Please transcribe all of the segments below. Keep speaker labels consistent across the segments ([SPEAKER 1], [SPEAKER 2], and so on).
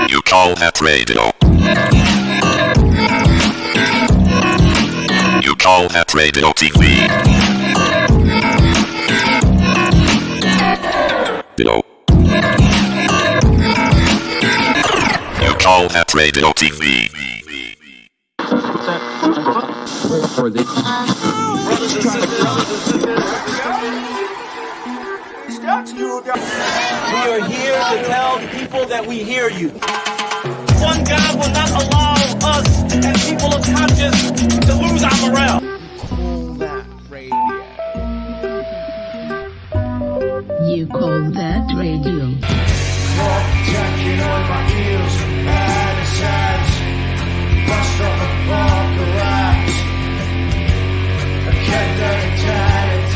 [SPEAKER 1] You call that radio? You call that radio TV? No. You call that radio TV?
[SPEAKER 2] We are here to tell the people that we hear you. One God will not allow us and people of conscience to lose our morale.
[SPEAKER 3] You call that radio?
[SPEAKER 4] Tucking on my heels, and it says, bust off a ball garage. A countdown to 10 and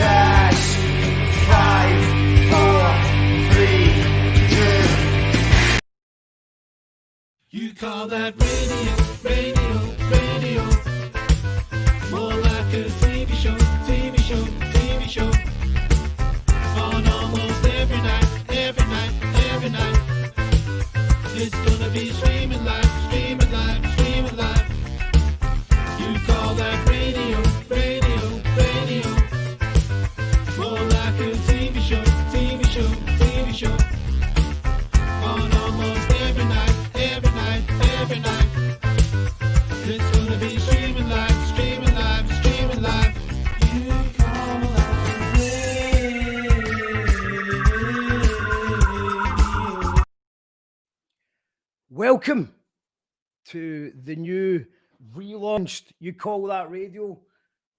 [SPEAKER 4] 5, 4, 3, 2. You call that radio, radio, radio. More like a TV show, TV show, TV show. On almost every night, every night, every night. It's gonna be streaming live, streaming live, streaming live. You call that radio, radio, radio. More like a TV show, TV show, TV show. On almost every night, every night, every night. It's gonna be streaming live, streaming live, streaming live. You call that radio.
[SPEAKER 5] Welcome to the new relaunched You Call That Radio.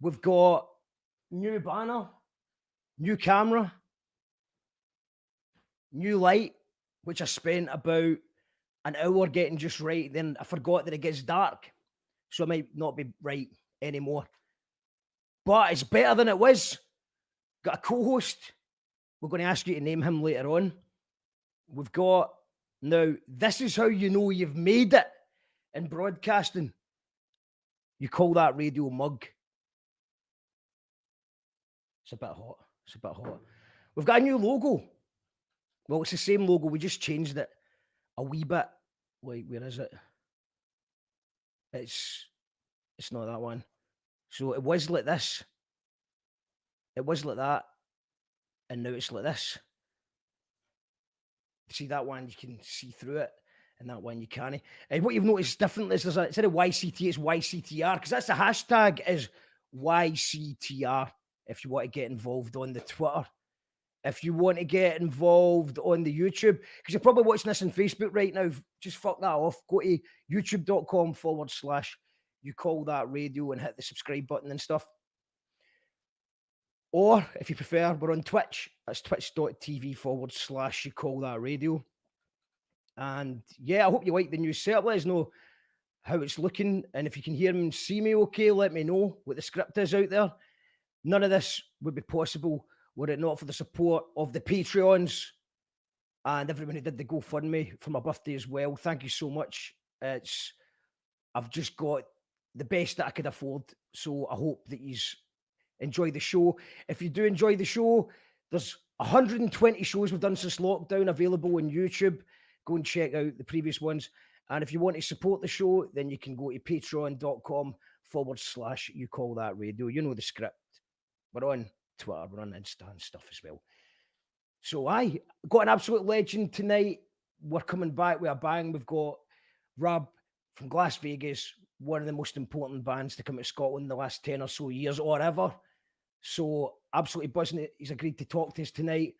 [SPEAKER 5] We've got new banner, new camera, new light, which I spent about an hour getting just right. Then I forgot that it gets dark, so it might not be right anymore. But it's better than it was. Got a co-host. We're going to ask you to name him later on. We've got... Now, this is how you know you've made it in broadcasting. You call that radio mug. It's a bit hot. It's a bit hot. We've got a new logo. Well, it's the same logo. We just changed it a wee bit. Wait, where is it? It's not that one. So it was like this. It was like that. And now it's like this. See that one, you can see through it, and that one you can't. And what you've noticed different is instead of YCT, it's YCTR, because that's the hashtag is YCTR if you want to get involved on the Twitter. If you want to get involved on the YouTube, because you're probably watching this on Facebook right now, just fuck that off. Go to youtube.com/you call that radio and hit the subscribe button and stuff. Or, if you prefer, we're on Twitch. That's twitch.tv/you call that radio. And yeah, I hope you like the new setup. Let us know how it's looking. And if you can hear me and see me okay, let me know what the script is out there. None of this would be possible were it not for the support of the Patreons and everyone who did the GoFundMe for my birthday as well. Thank you so much. I've just got the best that I could afford. So I hope that you enjoy the show. If you do enjoy the show, there's 120 shows we've done since lockdown available on YouTube. Go and check out the previous ones. And if you want to support the show, then you can go to patreon.com/you call that radio. You know the script. We're on Twitter, we're on Insta and stuff as well. So I got an absolute legend tonight. We're coming back with a bang. We've got Rab from Glasvegas, one of the most important bands to come to Scotland in the last 10 or so years or ever. So absolutely buzzing it. He's agreed to talk to us tonight.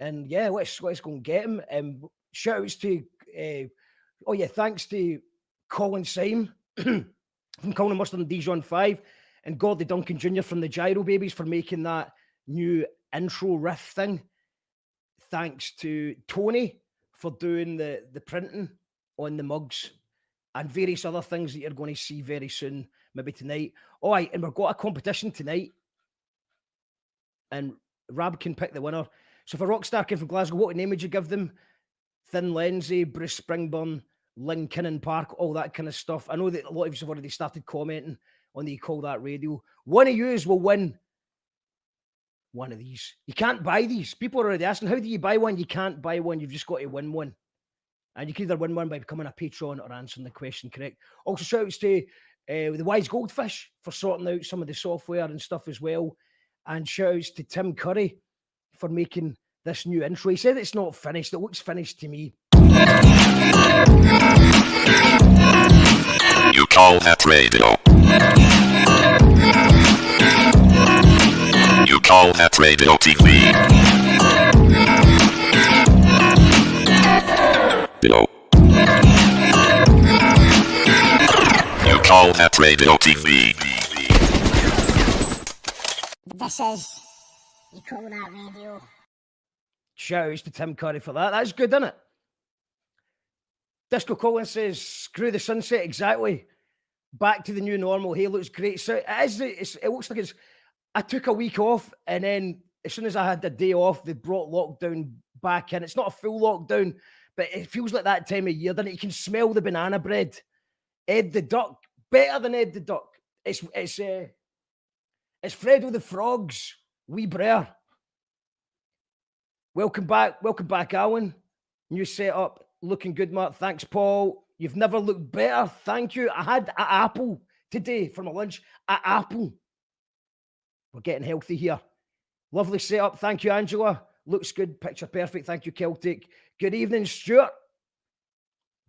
[SPEAKER 5] And yeah, let's go and get him. Shout outs to thanks to Colin Syme from Colin Mustard and Dijon 5 and Gordie Duncan Jr. from the Gyro Babies for making that new intro riff thing. Thanks to Tony for doing the printing on the mugs and various other things that you're going to see very soon, maybe tonight. All right, and we've got a competition tonight. And Rab can pick the winner. So for Rockstar came from Glasgow, what name would you give them? Thin Lindsay, Bruce Springburn, Lynn Kinnan Park, all that kind of stuff. I know that a lot of you have already started commenting on the You Call That Radio. One of yous will win one of these. You can't buy these. People are already asking, how do you buy one? You can't buy one. You've just got to win one. And you can either win one by becoming a patron or answering the question correct. Also, shout outs to the Wise Goldfish for sorting out some of the software and stuff as well. And shout outs to Tim Curry for making this new intro. He said it's not finished. It looks finished to me.
[SPEAKER 1] You call that radio? You call that radio TV? No. You call that radio TV?
[SPEAKER 6] This is You Call That Radio.
[SPEAKER 5] Shout outs to Tim Curry for that. That's good, isn't it? Disco Collins says, screw the sunset, exactly. Back to the new normal. Hey, looks great. So it looks like I took a week off, and then as soon as I had the day off, they brought lockdown back in. It's not a full lockdown, but it feels like that time of year, doesn't it? You can smell the banana bread. Ed the Duck, better than Ed the Duck. It's Fredo the Frog's wee brer. Welcome back, Alan. New setup, looking good, Mark. Thanks, Paul. You've never looked better. Thank you. I had an apple today for my lunch. An apple. We're getting healthy here. Lovely setup. Thank you, Angela. Looks good. Picture perfect. Thank you, Celtic. Good evening, Stuart.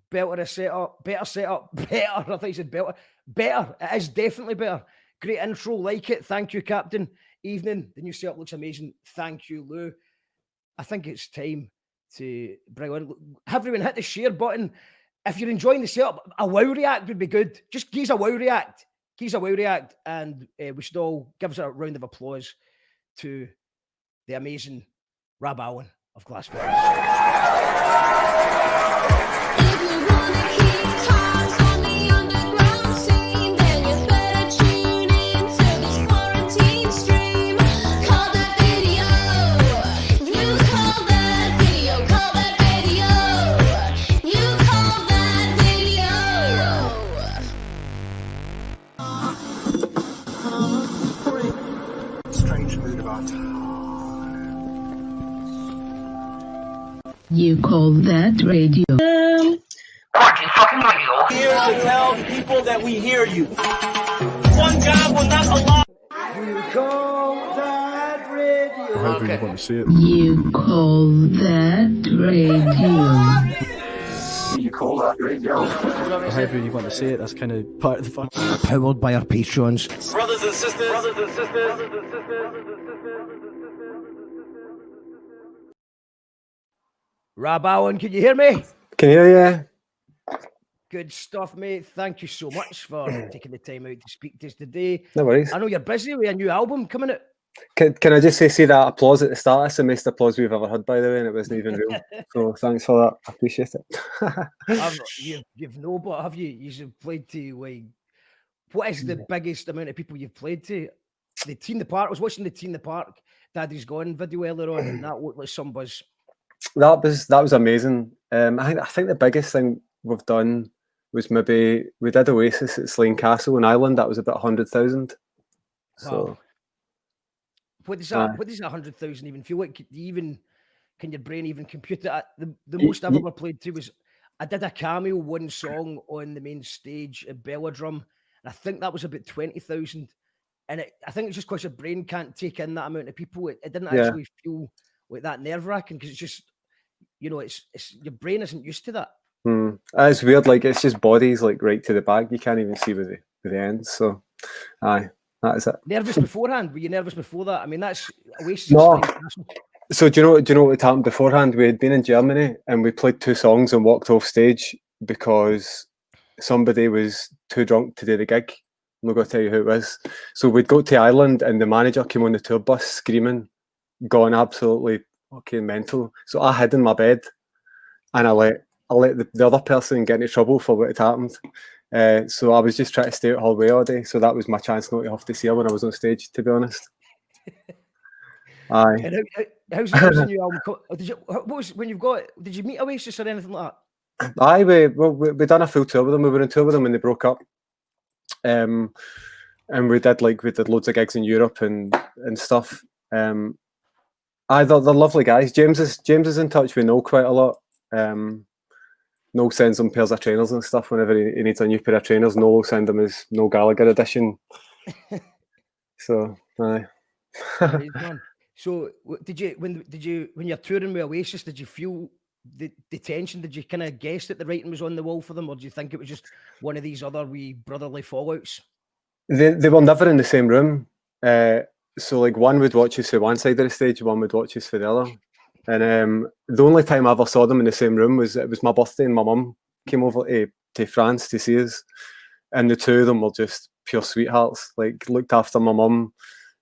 [SPEAKER 5] Better setup. Better. I thought you said better. Better. It is definitely better. Great intro. Like it. Thank you, Captain. Evening. The new setup looks amazing. Thank you, Lou. I think it's time to bring on. Everyone hit the share button. If you're enjoying the setup, a wow react would be good. Just give us a wow react. And we should all give us a round of applause to the amazing Rab Allan of Glasvegas.
[SPEAKER 3] You call that radio?
[SPEAKER 2] Here to tell the people that we hear you. One God will not allow.
[SPEAKER 5] You call that radio?
[SPEAKER 7] However you want to see it.
[SPEAKER 3] You call that radio?
[SPEAKER 7] However you want to say it, that's kind of part of the fun.
[SPEAKER 5] Powered by our patrons.
[SPEAKER 2] Brothers and sisters.
[SPEAKER 5] Rab Allan, can you hear me?
[SPEAKER 8] Can you hear you?
[SPEAKER 5] Good stuff, mate. Thank you so much for taking the time out to speak to us today.
[SPEAKER 8] No worries.
[SPEAKER 5] I know you're busy with a new album coming out.
[SPEAKER 8] Can I just say that applause at the start? That's the most applause we've ever had, by the way, and it wasn't even real. So thanks for that. I appreciate it.
[SPEAKER 5] You've no, but have you? You've played to like, what is the biggest amount of people you've played to? The Teen the Park. I was watching the Teen the Park Daddy's Gone video earlier on, and that looked like some buzz.
[SPEAKER 8] That was amazing. I think the biggest thing we've done was maybe we did Oasis at Slane Castle in Ireland. That was about 100,000. So.
[SPEAKER 5] Wow. What does that 100,000 even feel like? Can your brain even compute it? The most I've ever played to was I did a cameo, one song on the main stage at Belladrum, and I think that was about 20,000. And I think it's just because your brain can't take in that amount of people. It didn't actually feel like that nerve wracking because it's just, it's your brain isn't used to that.
[SPEAKER 8] It's weird. Like it's just bodies like right to the bag. You can't even see where the ends. So, aye. That is it.
[SPEAKER 5] Nervous beforehand? Were you nervous before that? I mean, that's Oasis.
[SPEAKER 8] No. So do you know what happened beforehand? We had been in Germany and we played 2 songs and walked off stage because somebody was too drunk to do the gig. I'm not going to tell you who it was. So we'd go to Ireland and the manager came on the tour bus screaming, gone absolutely fucking mental. So I hid in my bed and I let the other person get into trouble for what had happened. So I was just trying to stay at Hallway all day. So that was my chance not to have to see her when I was on stage, to be honest. Aye.
[SPEAKER 5] And how's the new album? Did you meet Oasis or anything like that?
[SPEAKER 8] Aye, we done a full tour with them. We were in tour with them when they broke up. And we did loads of gigs in Europe and stuff. They're lovely guys. James is in touch with Noel quite a lot. Noel sends him pairs of trainers and stuff whenever he needs a new pair of trainers. Noel will send him his Noel Gallagher edition. So, aye.
[SPEAKER 5] Amazing, man. So did you when you're touring with Oasis, did you feel the tension? Did you kind of guess that the writing was on the wall for them, or do you think it was just one of these other wee brotherly fallouts?
[SPEAKER 8] They were never in the same room. So like one would watch us for one side of the stage, one would watch us for the other. And the only time I ever saw them in the same room was my birthday, and my mum came over to France to see us, and the two of them were just pure sweethearts. Like looked after my mum,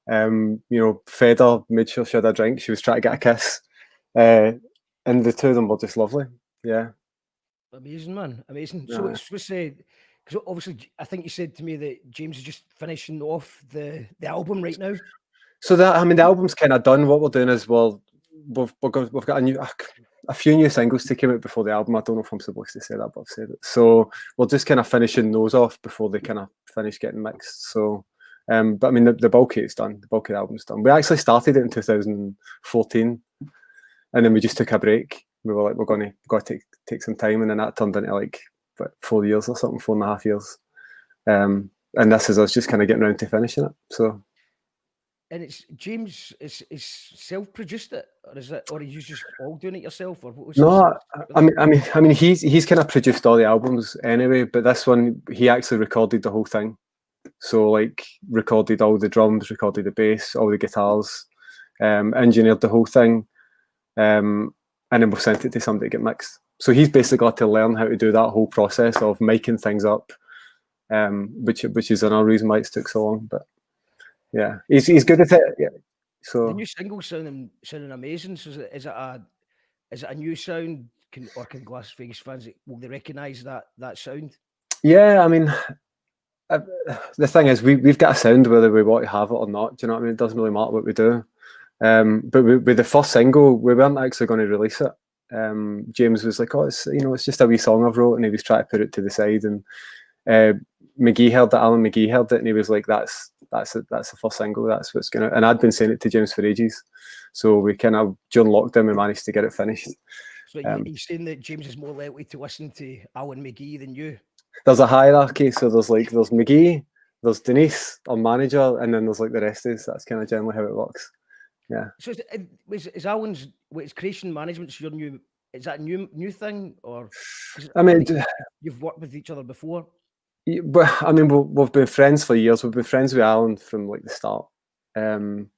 [SPEAKER 8] fed her, made sure she had a drink. She was trying to get a kiss, and the two of them were just lovely. Yeah,
[SPEAKER 5] amazing, man, amazing. So it's because obviously I think you said to me that James is just finishing off the album right now.
[SPEAKER 8] So the album's kind of done. What we're doing is we've got a few new singles to come out before the album. I don't know if I'm supposed to say that, but I've said it. So we're just kind of finishing those off before they kind of finish getting mixed. So, but I mean, the bulk of it's done. The bulk of the album's done. We actually started it in 2014, and then we just took a break. We were like, we're going to take some time, and then that turned into like 4 years or something, 4.5 years. And this is us just kind of getting around to finishing it. So.
[SPEAKER 5] And it's James is self-produced it, or are you just all doing it yourself, or what was
[SPEAKER 8] no? I mean, he's kind of produced all the albums anyway, but this one he actually recorded the whole thing. So like recorded all the drums, recorded the bass, all the guitars, engineered the whole thing, and then we sent it to somebody to get mixed. So he's basically got to learn how to do that whole process of making things up, which is another reason why it's took so long, but. Yeah, he's good at it. Yeah. So
[SPEAKER 5] the new single sounding amazing. So is it a new sound? Can Glasvegas fans will they recognise that sound?
[SPEAKER 8] Yeah, I mean, the thing is, we've got a sound whether we want to have it or not. Do you know what I mean? It doesn't really matter what we do. But with the first single, we weren't actually going to release it. James was like, "Oh, it's just a wee song I've wrote," and he was trying to put it to the side. And McGee heard it. Alan McGee heard it, and he was like, "That's the first single. That's what's gonna." And I'd been saying it to James for ages, so we kind of during lockdown we managed to get it finished.
[SPEAKER 5] So you're saying that James is more likely to listen to Alan McGee than you?
[SPEAKER 8] There's a hierarchy. So there's McGee, there's Denise, our manager, and then there's like the rest is. That's kind of generally how it works. Yeah.
[SPEAKER 5] So is Alan's his creation management's your new? Is that a new thing, or?
[SPEAKER 8] I mean,
[SPEAKER 5] you've worked with each other before.
[SPEAKER 8] But I mean, we've been friends for years. We've been friends with Alan from like the start. And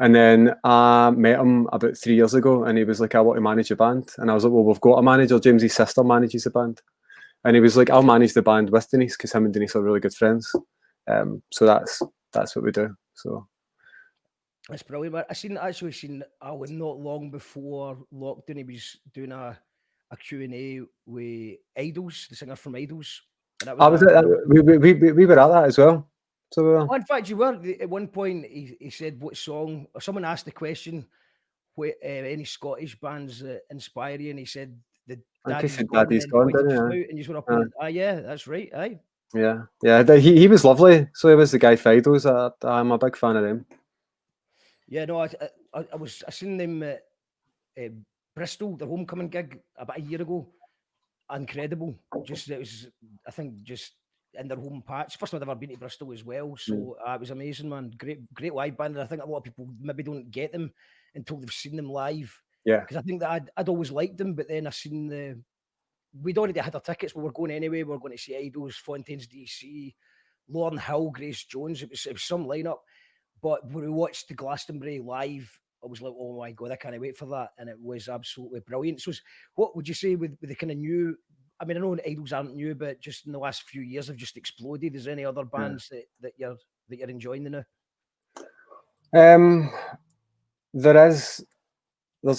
[SPEAKER 8] then I met him about 3 years ago, and he was like, "I want to manage a band," and I was like, "Well, we've got a manager. James's sister manages the band," and he was like, "I'll manage the band with Denise because him and Denise are really good friends." So that's what we do. So.
[SPEAKER 5] That's brilliant. I actually seen Alan not long before lockdown. He was doing a Q&A with Idols, the singer from Idols. And that was
[SPEAKER 8] we were at that as well. So
[SPEAKER 5] in fact, you were at one point. He said, "What song?" Or someone asked the question, "What any Scottish bands that inspire you?" And he said, "The Daddy's Gone." And you were up and yeah, that's right. Aye.
[SPEAKER 8] Yeah. He was lovely. So he was the guy for Idols. I'm a big fan of them.
[SPEAKER 5] Yeah, no, I seen them at Bristol, the homecoming gig about a year ago. Incredible. It was, I think, just in their home patch. First time I'd ever been to Bristol as well. So it was amazing, man. Great live band. And I think a lot of people maybe don't get them until they've seen them live.
[SPEAKER 8] Yeah.
[SPEAKER 5] Because I think that I'd always liked them, but then I seen we'd already had our tickets. We were going anyway. We were going to see Idols, Fontaines DC, Lauryn Hill, Grace Jones. It was some lineup. But when we watched the Glastonbury live, I was like, "Oh my God, I can't wait for that." And it was absolutely brilliant. So what would you say with the kind of new, I mean, I know Idols aren't new, but just in the last few years have just exploded. Is there any other bands that you're enjoying now?
[SPEAKER 8] There's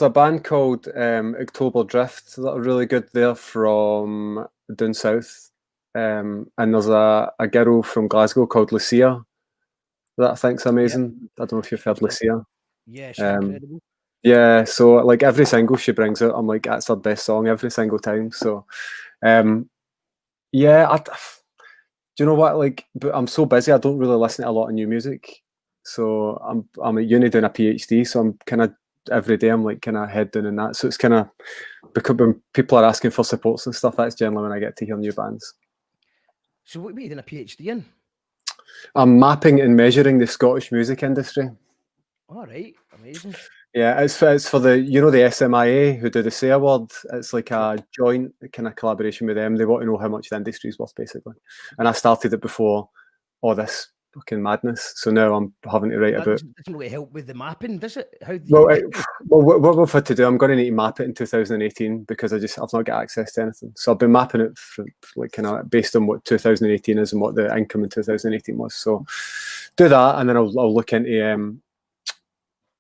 [SPEAKER 8] a band called October Drift that are really good. They're from down south. And there's a girl from Glasgow called Lucia that I think's amazing. Yep. I don't know if you've heard Lucia.
[SPEAKER 5] Yeah, she's incredible.
[SPEAKER 8] Yeah, so like every single she brings out, I'm like, that's her best song every single time. So, yeah, do you know what? Like, but I'm so busy, I don't really listen to a lot of new music. So I'm at uni doing a PhD, so I'm kind of every day I'm like kind of head down in that. So it's kind of, because when people are asking for supports and stuff, that's generally when I get to hear new bands.
[SPEAKER 5] So what are you doing a PhD in?
[SPEAKER 8] I'm mapping and measuring the Scottish music industry.
[SPEAKER 5] All right, amazing.
[SPEAKER 8] Yeah, it's for the, you know, the SMIA who do the SAY Award. It's like a joint kind of collaboration with them. They want to know how much the industry's worth, basically. And I started it before all this fucking madness. So now I'm having to write
[SPEAKER 5] That
[SPEAKER 8] about.
[SPEAKER 5] doesn't really help with the mapping, does it? How do
[SPEAKER 8] Well,
[SPEAKER 5] you...
[SPEAKER 8] what we've had to do, I'm going to need to map it in 2018 because I've not got access to anything. So I've been mapping it for, like, kind of based on what 2018 is and what the income in 2018 was. So do that, and then I'll look into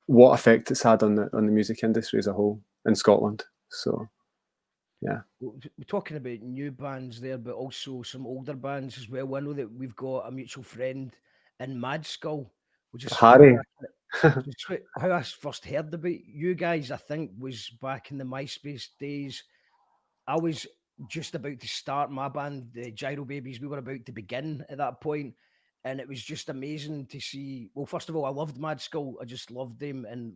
[SPEAKER 8] what effect it's had on the music industry as a whole in Scotland. So yeah,
[SPEAKER 5] We're talking about new bands there, but also some older bands as well. I know that we've got a mutual friend in Mad Skull, which is
[SPEAKER 8] Harry.
[SPEAKER 5] how I first heard about you guys, I think, was back in the MySpace days. I was just about to start my band, the Gyro Babies. We were about to begin at that point, and it was just amazing to see. Well, first of all, I loved Mad Skull. I just loved them, and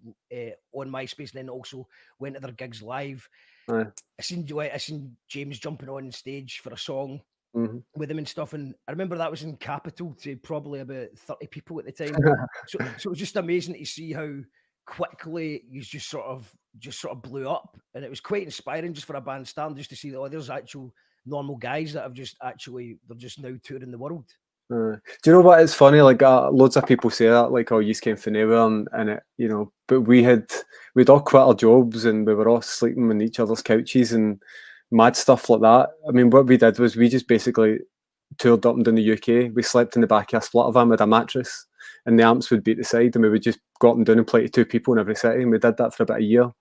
[SPEAKER 5] on MySpace, and then also went to their gigs live.
[SPEAKER 8] Aye.
[SPEAKER 5] I seen James jumping on stage for a song
[SPEAKER 8] Mhm.
[SPEAKER 5] with him and stuff, and I remember that was in Capital to probably about 30 people at the time. So it was just amazing to see how quickly you just sort of blew up, and it was quite inspiring just for a band stand, just to see that there's actual normal guys that have they're just now touring the world.
[SPEAKER 8] Do you know what? It's funny. Like loads of people say that, like, "Oh, you came from nowhere," and it, you know. But we'd all quit our jobs and we were all sleeping on each other's couches and mad stuff like that. I mean, what we did was we just basically toured up and down the UK. We slept in the back of a splitter van with a mattress, and the amps would be at the side, and we would just go up and down and play to 2 people in every city. And we did that for about a year.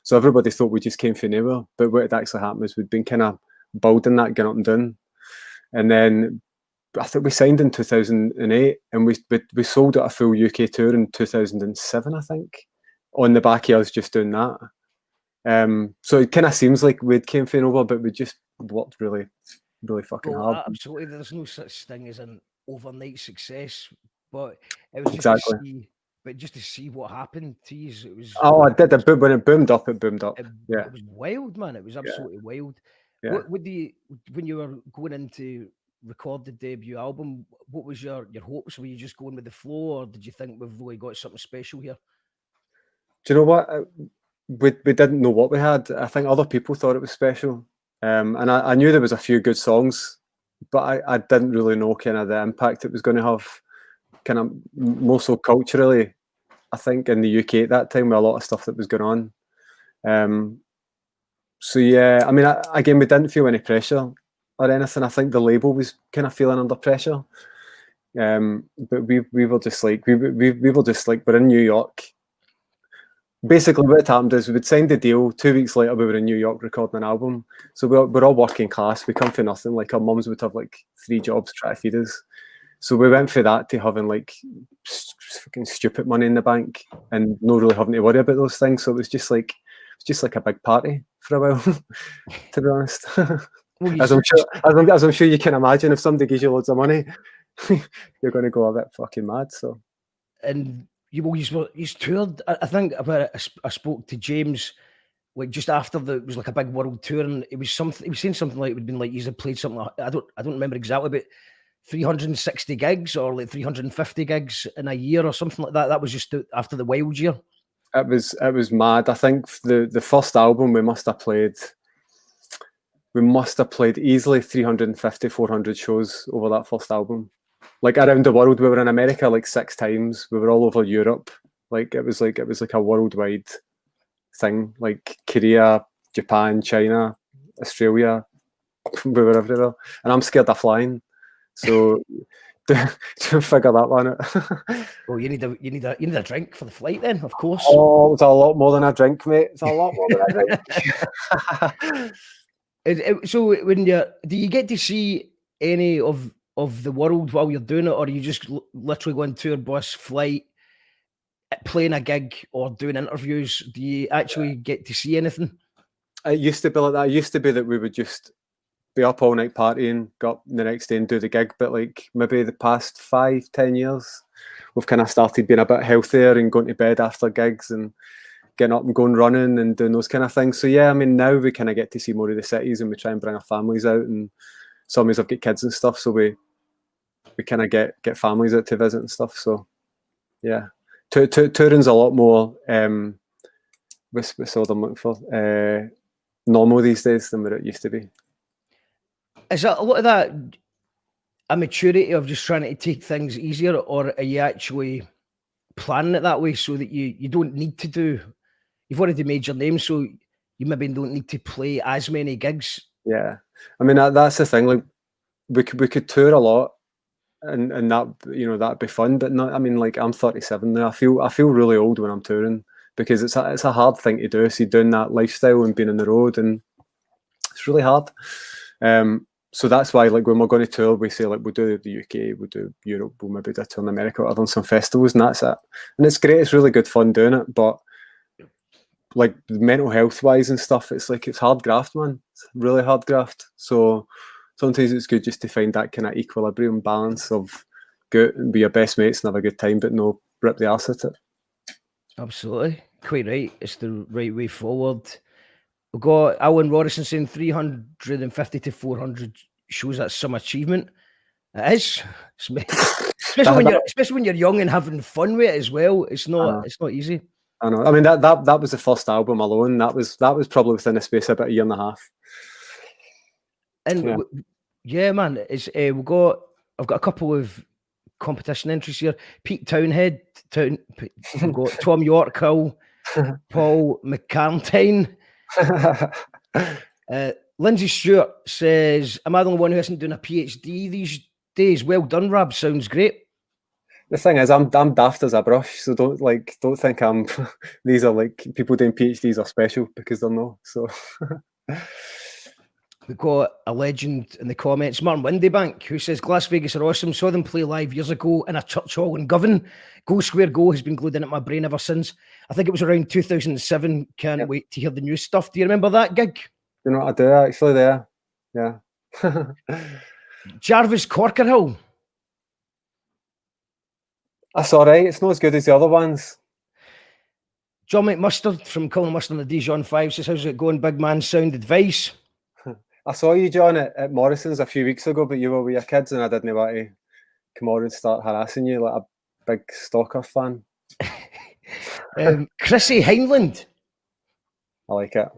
[SPEAKER 8] So everybody thought we just came from nowhere. But what had actually happened was we'd been kind of building that, going up and down, and then I think we signed in 2008, and we sold out a full UK tour in 2007, I think, on the back of us just doing that. So it kind of seems like we'd came from nowhere, but we just worked really, really fucking hard.
[SPEAKER 5] Absolutely, there's no such thing as an overnight success, but it was just
[SPEAKER 8] Exactly.
[SPEAKER 5] to see, just to see what happened to you. It was.
[SPEAKER 8] Oh, I did. When it boomed up, it boomed up. Yeah,
[SPEAKER 5] It was wild, man. It was absolutely wild.
[SPEAKER 8] yeah.
[SPEAKER 5] What do you, when you were going in to record the debut album, what was your hopes? Were you just going with the flow, or did you think we've really got something special here?
[SPEAKER 8] Do you know what? We didn't know what we had. I think other people thought it was special, and I knew there was a few good songs, but I didn't really know kind of the impact it was going to have, kind of more so culturally. I think in the UK at that time, with a lot of stuff that was going on. So yeah, I mean, again, we didn't feel any pressure or anything. I think the label was kind of feeling under pressure, but we were just like we were just like, we're in New York. Basically, what happened is we'd signed the deal. 2 weeks later, we were in New York recording an album. So we're all working class. We come for nothing. Like, our mums would have like 3 jobs trying to feed us. So we went for that to having like fucking stupid money in the bank and not really having to worry about those things. So it was just like a big party for a while, to be honest.
[SPEAKER 5] Well,
[SPEAKER 8] as I'm sure you can imagine, if somebody gives you loads of money, you're going to go a bit fucking mad. So.
[SPEAKER 5] And he's toured. I think I spoke to James like just after it was like a big world tour, and it was something. He was saying something like it would been like he's had played something. I don't remember exactly, but 360 gigs or like 350 gigs in a year or something like that. That was just after the wild year.
[SPEAKER 8] It was mad. I think the first album we must have played easily 350, 400 shows over that first album. Like around the world, we were in America like 6 times. We were all over Europe. Like it was like a worldwide thing. Like Korea, Japan, China, Australia. We were everywhere. And I'm scared of flying, so to figure that one out.
[SPEAKER 5] Well, you need a drink for the flight then, of course.
[SPEAKER 8] Oh, it's a lot more than a drink, mate. It's a lot more than a drink.
[SPEAKER 5] So when do you get to see any of the world while you're doing it, or are you just literally going tour bus, flight, playing a gig, or doing interviews? Do you actually get to see anything?
[SPEAKER 8] It used to be like that. It used to be that we would just be up all night partying, go up the next day and do the gig. But like maybe the past 5-10 years, we've kind of started being a bit healthier and going to bed after gigs and getting up and going running and doing those kind of things. So yeah, I mean, now we kind of get to see more of the cities and we try and bring our families out, and some of us have got kids and stuff, so we kind of get families out to visit and stuff. So yeah, touring's a lot more what's the word I'm looking for, normal these days than what it used to be.
[SPEAKER 5] Is that a lot of that a maturity of just trying to take things easier, or are you actually planning it that way so that you don't need to do, you've already made your name, so you maybe don't need to play as many gigs?
[SPEAKER 8] Yeah, I mean that's the thing. Like we could tour a lot, and that, you know, that'd be fun. But not, I mean, like I'm 37 now. I feel really old when I'm touring, because it's a hard thing to do. See, doing that lifestyle and being on the road, and it's really hard. So that's why, like, when we're going to tour, we say, like, we'll do the UK, we'll do Europe, we'll maybe do a tour in America, or on some festivals, and that's it. And it's great, it's really good fun doing it, but like mental health wise and stuff, it's like, it's hard graft, man. It's really hard graft. So sometimes it's good just to find that kind of equilibrium balance of go and be your best mates and have a good time, but no rip the arse at it.
[SPEAKER 5] Absolutely, quite right. It's the right way forward. We've got Alan Robertson saying 350 to 400 shows, that's some achievement. It is. Especially when you're young and having fun with it as well. It's not easy.
[SPEAKER 8] I know. I mean, that was the first album alone. That was probably within the space of about a year and a half.
[SPEAKER 5] And yeah, man, it's I've got a couple of competition entries here. Pete Townhead, we've got Tom Yorkhill, Paul McCarntine. Lindsay Stewart says, am I the only one who isn't doing a PhD these days? Well done, Rab. Sounds great.
[SPEAKER 8] The thing is, I'm daft as a brush, so don't think I'm these are like people doing PhDs are special, because they're not. So
[SPEAKER 5] we've got a legend in the comments, Martin Windybank, who says Glasvegas are awesome. Saw them play live years ago in a church hall in Govan. Go Square Go has been glued in at my brain ever since. I think it was around 2007. Can't wait to hear the new stuff. Do you remember that gig?
[SPEAKER 8] You know what I do actually there? Yeah.
[SPEAKER 5] Jarvis Corkerhill.
[SPEAKER 8] That's all right. It's not as good as the other ones.
[SPEAKER 5] John McMustard from Colin Mustard and the Dijon 5 says, how's it going, big man? Sound advice.
[SPEAKER 8] I saw you, John, at Morrison's a few weeks ago, but you were with your kids and I didn't want to come on and start harassing you like a big stalker fan.
[SPEAKER 5] Chrissy Heinland.
[SPEAKER 8] I like it.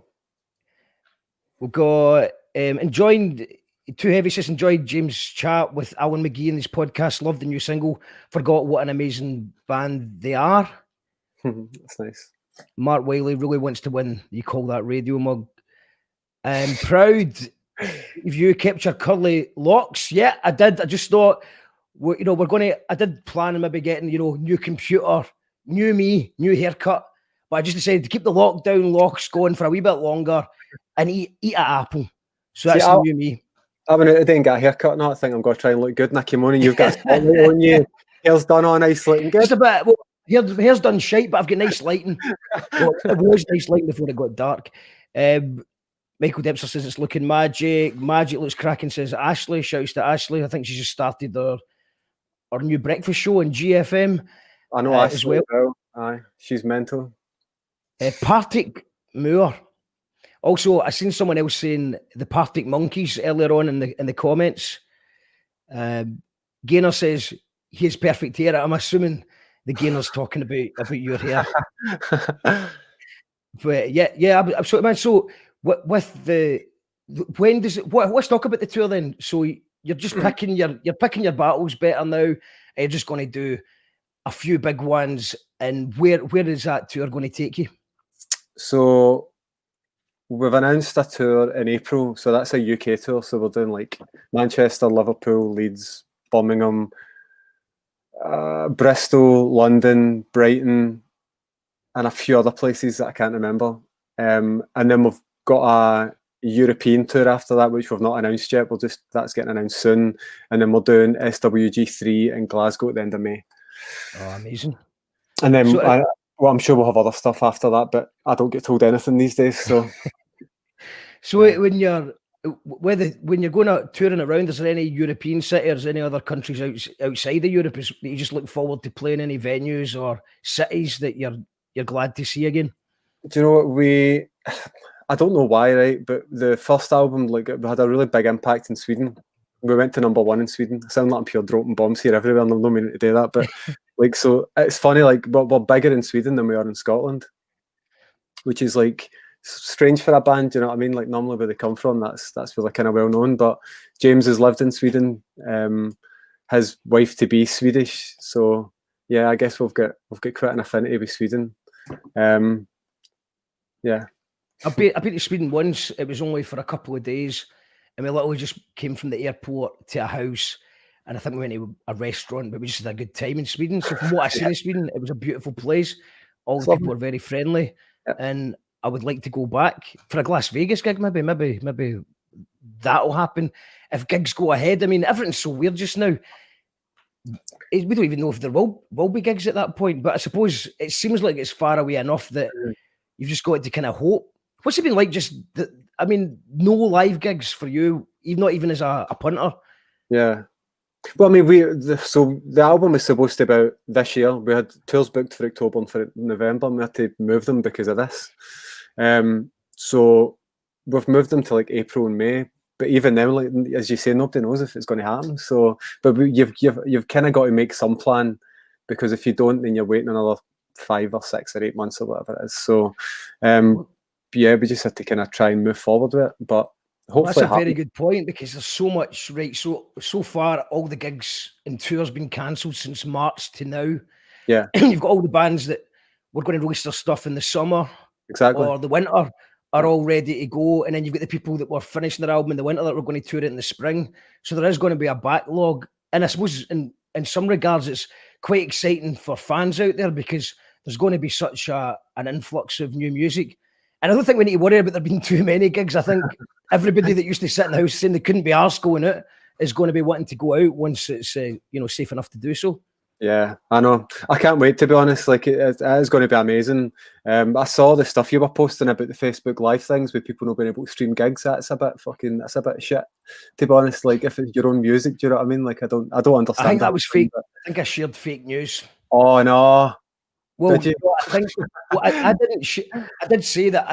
[SPEAKER 5] We've got enjoyed James' chat with Alan McGee in this podcast. Loved the new single. Forgot what an amazing band they are.
[SPEAKER 8] That's nice.
[SPEAKER 5] Mark Wiley really wants to win. You call that radio mug. Proud if you kept your curly locks. Yeah, I did. I just thought, I did plan on maybe getting, new computer, new me, new haircut. But I just decided to keep the lockdown locks going for a wee bit longer and eat an apple. So that's the new me.
[SPEAKER 8] I mean, I didn't get a haircut now. I think I'm going to try and look good. Nicky Money, you've got a spotlight on you. Hair's done all nice, looking good.
[SPEAKER 5] Just a bit. Well, hair's done shite, but I've got nice lighting. Well, it was nice lighting before it got dark. Michael Dempster says it's looking magic. Magic looks cracking, says Ashley. Shouts to Ashley. I think she just started her new breakfast show on GFM.
[SPEAKER 8] I know Ashley as well. Aye, she's mental.
[SPEAKER 5] Partick Moore. Also, I seen someone else saying the Partick Monkeys earlier on in the comments. Gaynor says he has perfect hair. I'm assuming the Gaynor's talking about your hair. But yeah, absolutely, man. So with let's talk about the tour then. So you're just picking your battles better now. And you're just going to do a few big ones. And where is that tour going to take you?
[SPEAKER 8] So we've announced a tour in April. So that's a UK tour. So we're doing like Manchester, Liverpool, Leeds, Birmingham, Bristol, London, Brighton, and a few other places that I can't remember. And then we've got a European tour after that, which we've not announced yet. That's getting announced soon. And then we're doing SWG3 in Glasgow at the end of May.
[SPEAKER 5] Oh, amazing.
[SPEAKER 8] And then I'm sure we'll have other stuff after that, but I don't get told anything these days. So
[SPEAKER 5] when you're when you're going out touring around, is there any European city or is there any other countries outside of Europe that you just look forward to playing, any venues or cities that you're glad to see again?
[SPEAKER 8] Do you know what I don't know why, right? But the first album, like, it had a really big impact in Sweden. We went to #1 in Sweden. I sound like I'm pure dropping bombs here everywhere, and I'm not meaning to do that. But like, so it's funny, like, we're bigger in Sweden than we are in Scotland, which is like strange for a band. You know what I mean? Like, normally where they come from, that's where they're kind of well known. But James has lived in Sweden. His wife to be Swedish, so yeah, I guess we've got quite an affinity with Sweden. Yeah.
[SPEAKER 5] I've been to Sweden once. It was only for a couple of days, and we literally just came from the airport to a house, and I think we went to a restaurant, but we just had a good time in Sweden. So from what I've seen in Sweden, it was a beautiful place. All the people were very friendly, and I would like to go back for a Glasvegas gig. Maybe that'll happen if gigs go ahead. I mean, everything's so weird just now. We don't even know if there will be gigs at that point, but I suppose it seems like it's far away enough that you've just got to kind of hope. What's it been like? No live gigs for you, even not even as a punter.
[SPEAKER 8] Yeah. Well, I mean, so the album was supposed to be out this year. We had tours booked for October and for November, and we had to move them because of this. So we've moved them to like April and May. But even then, like, as you say, nobody knows if it's going to happen. So, but you've kind of got to make some plan, because if you don't, then you're waiting another 5 or 6 or 8 months or whatever it is. So, yeah, we just have to kind of try and move forward with it. But hopefully,
[SPEAKER 5] that's a very good point, because there's so much, right? So far, all the gigs and tours been cancelled since March to now.
[SPEAKER 8] Yeah,
[SPEAKER 5] you've got all the bands that were going to release their stuff in the summer,
[SPEAKER 8] exactly,
[SPEAKER 5] or the winter, are all ready to go, and then you've got the people that were finishing their album in the winter that were going to tour it in the spring. So there is going to be a backlog, and I suppose in some regards it's quite exciting for fans out there, because there's going to be such an influx of new music. And I don't think we need to worry about there being too many gigs. I think everybody that used to sit in the house saying they couldn't be arsed going out is going to be wanting to go out once it's safe enough to do so.
[SPEAKER 8] Yeah, I know. I can't wait, to be honest. Like, it is going to be amazing. I saw the stuff you were posting about the Facebook Live things with people not being able to stream gigs. That's a bit shit, to be honest. Like, if it's your own music, do you know what I mean? Like, I don't understand.
[SPEAKER 5] I think that was fake. I think I shared fake news.
[SPEAKER 8] Oh no.
[SPEAKER 5] Well, I think I didn't. I did say that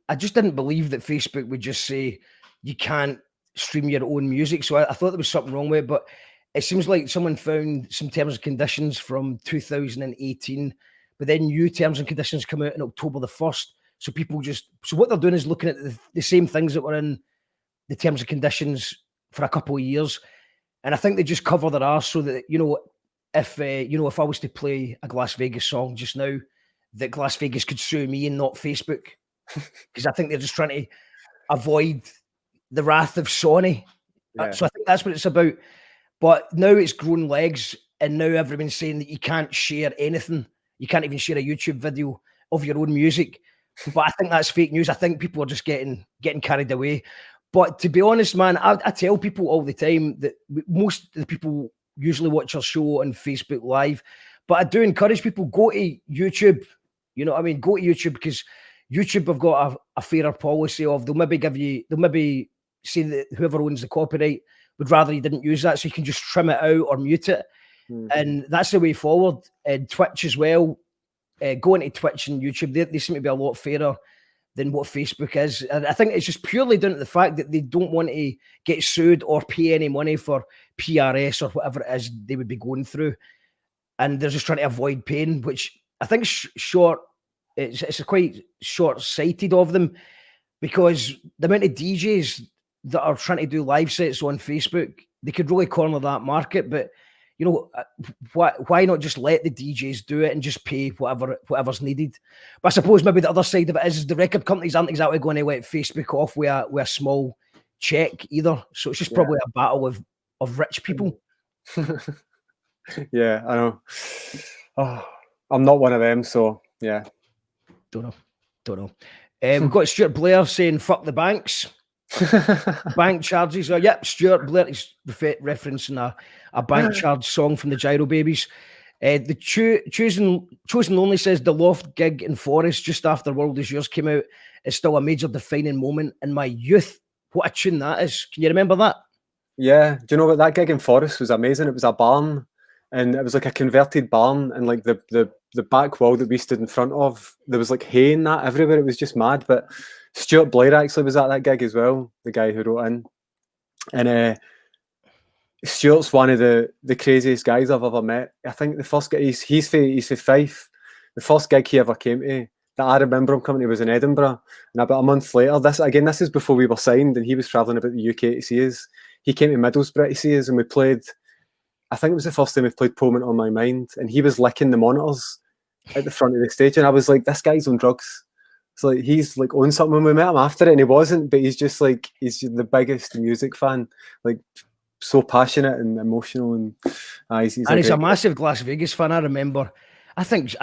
[SPEAKER 5] I just didn't believe that Facebook would just say you can't stream your own music. So I thought there was something wrong with it. But it seems like someone found some terms and conditions from 2018, but then new terms and conditions come out on October the 1st. So people so what they're doing is looking at the same things that were in the terms and conditions for a couple of years, and I think they just cover their arse so that if I was to play a Glasvegas song just now, that Glasvegas could sue me and not Facebook, because I think they're just trying to avoid the wrath of Sony. Yeah. So I think that's what it's about. But now it's grown legs, and now everyone's saying that you can't share anything. You can't even share a YouTube video of your own music. But I think that's fake news. I think people are just getting carried away. But to be honest, man, I tell people all the time that most of the people usually watch our show on Facebook Live, but I do encourage people, go to YouTube. You know what I mean? Go to YouTube, because YouTube have got a fairer policy of they'll maybe say that whoever owns the copyright would rather you didn't use that, so you can just trim it out or mute it. And that's the way forward. And Twitch as well, going to Twitch and YouTube, they seem to be a lot fairer than what Facebook is. And I think it's just purely down to the fact that they don't want to get sued or pay any money for PRS or whatever it is they would be going through. And they're just trying to avoid pain, which I think it's quite short-sighted of them, because the amount of DJs that are trying to do live sets on Facebook, they could really corner that market. But why not just let the DJs do it and just pay whatever's needed? But I suppose maybe the other side of it is the record companies aren't exactly going to let Facebook off with a small check either. So it's just probably a battle of rich people.
[SPEAKER 8] Yeah, I know. Oh, I'm not one of them, so yeah.
[SPEAKER 5] Don't know. We've got Stuart Blair saying "fuck the banks." Bank charges. Yep, Stuart Blair is referencing a bank charge song from the Gyro Babies. The Chosen Lonely says the Loft gig in Forest just after World Is Yours came out is still a major defining moment in my youth. What a tune that is. Can you remember that?
[SPEAKER 8] Yeah. Do you know what, that gig in Forest was amazing? It was a barn, and it was like a converted barn, and like the back wall that we stood in front of, there was like hay and that everywhere. It was just mad. But Stuart Blair actually was at that gig as well, the guy who wrote in. And Stuart's one of the craziest guys I've ever met. I think the first gig, he's for Fife. The first gig he ever came to that I remember him coming to was in Edinburgh. And about a month later, this is before we were signed, and he was travelling about the UK to see us. He came to Middlesbrough to see us, and we played, I think it was the first time we played Pullman on My Mind, and he was licking the monitors at the front of the stage, and I was like, this guy's on drugs. It's like he's like on something. When we met him after it, and he wasn't, but he's just like, he's the biggest music fan, like so passionate and emotional, and he's
[SPEAKER 5] a massive Glasvegas fan. I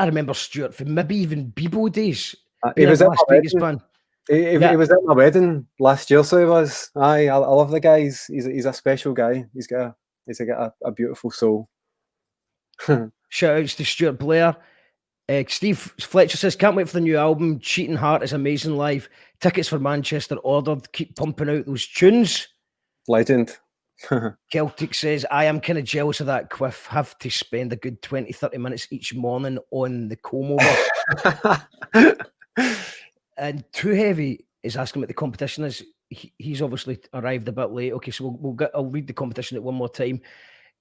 [SPEAKER 5] remember Stuart from maybe even Bebo days.
[SPEAKER 8] He was at
[SPEAKER 5] Las Vegas fan.
[SPEAKER 8] He was at my wedding last year, so he was. I love the guy. He's a special guy. He's got a beautiful soul.
[SPEAKER 5] Shout outs to Stuart Blair. Steve Fletcher says, can't wait for the new album. Cheating Heart is amazing live. Tickets for Manchester ordered. Keep pumping out those tunes.
[SPEAKER 8] Legend.
[SPEAKER 5] Celtic says, I am kind of jealous of that Quiff. Have to spend a good 20-30 minutes each morning on the comb over. And Too Heavy is asking what the competition is. He's obviously arrived a bit late. Okay, so I'll read the competition at one more time.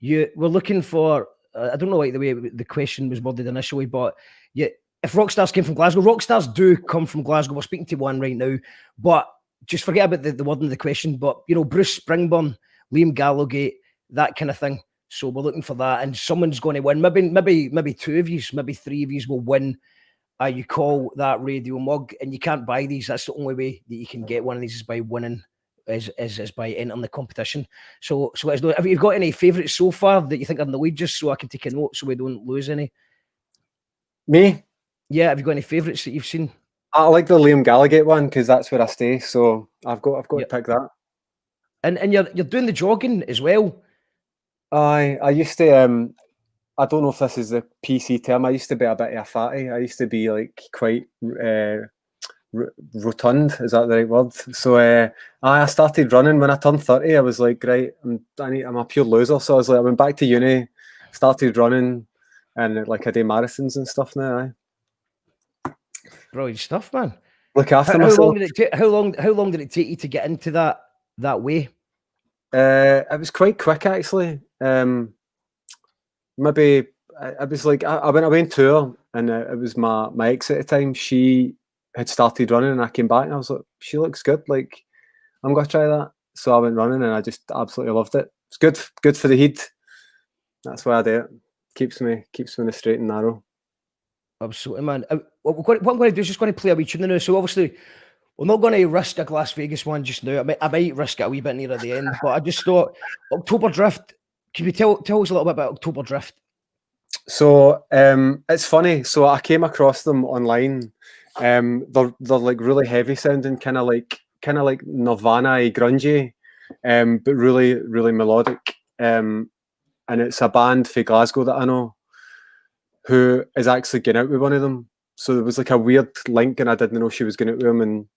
[SPEAKER 5] We're looking for, I don't know like the way the question was worded initially, but yeah, if rock stars came from Glasgow, rock stars do come from Glasgow. We're speaking to one right now, but just forget about the wording of the question. But you know, Bruce Springburn, Liam Gallowgate, that kind of thing. So we're looking for that, and someone's going to win. Maybe two of you, maybe three of you will win. You call that radio mug, and you can't buy these. That's the only way that you can get one of these is by winning, is by entering the competition. So let us know. Have you got any favourites so far that you think are in the lead, just so I can take a note so we don't lose any?
[SPEAKER 8] Me?
[SPEAKER 5] Yeah. Have you got any favourites that you've seen?
[SPEAKER 8] I like the Liam Gallowgate one because that's where I stay. So I've got to pick that. And
[SPEAKER 5] you're doing the jogging as well.
[SPEAKER 8] I used to. I don't know if this is the PC term. I used to be a bit of a fatty. I used to be like quite rotund. Is that the right word? So I started running when I turned 30. I was like, right, I'm a pure loser. So I was like, I went back to uni, started running, and like I do marathons and stuff now.
[SPEAKER 5] Brilliant stuff, man.
[SPEAKER 8] Look after myself.
[SPEAKER 5] How long did it take you to get into that way?
[SPEAKER 8] It was quite quick actually. Maybe I was like I went away on tour, and it was my ex at the time. She had started running, and I came back, and I was like, she looks good. Like I'm gonna try that. So I went running, and I just absolutely loved it. It's good for the heat. That's why I do it. Keeps me in the straight and narrow.
[SPEAKER 5] Absolutely, man. What I'm going to do is just going to play a wee tune now. So obviously, we're not going to risk a Glasvegas one just now. I might risk it a wee bit near at the end, but I just thought October Drift. Can you tell us a little bit about October Drift? So
[SPEAKER 8] it's funny. So I came across them online. They're like really heavy sounding, kind of like Nirvana-y, grungy, but really really melodic. And it's a band for Glasgow that I know who is actually getting out with one of them. So there was like a weird link, and I didn't know she was going out with him. And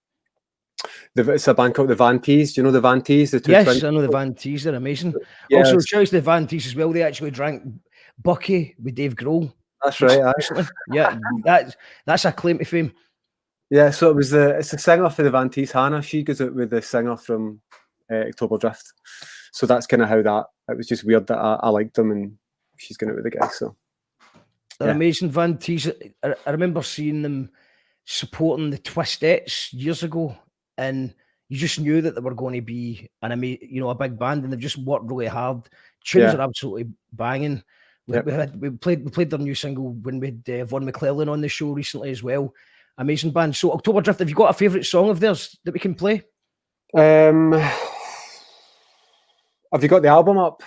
[SPEAKER 8] it's a band called the Van Tees. Do you know the Van Tees?
[SPEAKER 5] Yes, I know the Van Tees. They're amazing. Yeah, also, shout out to the Van Tees as well. They actually drank Bucky with Dave Grohl.
[SPEAKER 8] That's right.
[SPEAKER 5] Yeah, that's a claim to fame.
[SPEAKER 8] Yeah, so it's the singer for the Van Tees, Hannah. She goes out with the singer from October Drift. So that's kind of how that. It was just weird that I liked them, and she's going out with the guy. So
[SPEAKER 5] they're amazing. Van Tees. I remember seeing them supporting the Twistettes years ago. And you just knew that they were going to be a big band, and they've just worked really hard. Tunes are absolutely banging. We played their new single when we had Von McClellan on the show recently as well. Amazing band. So October Drift, have you got a favourite song of theirs that we can play?
[SPEAKER 8] Have you got the album up?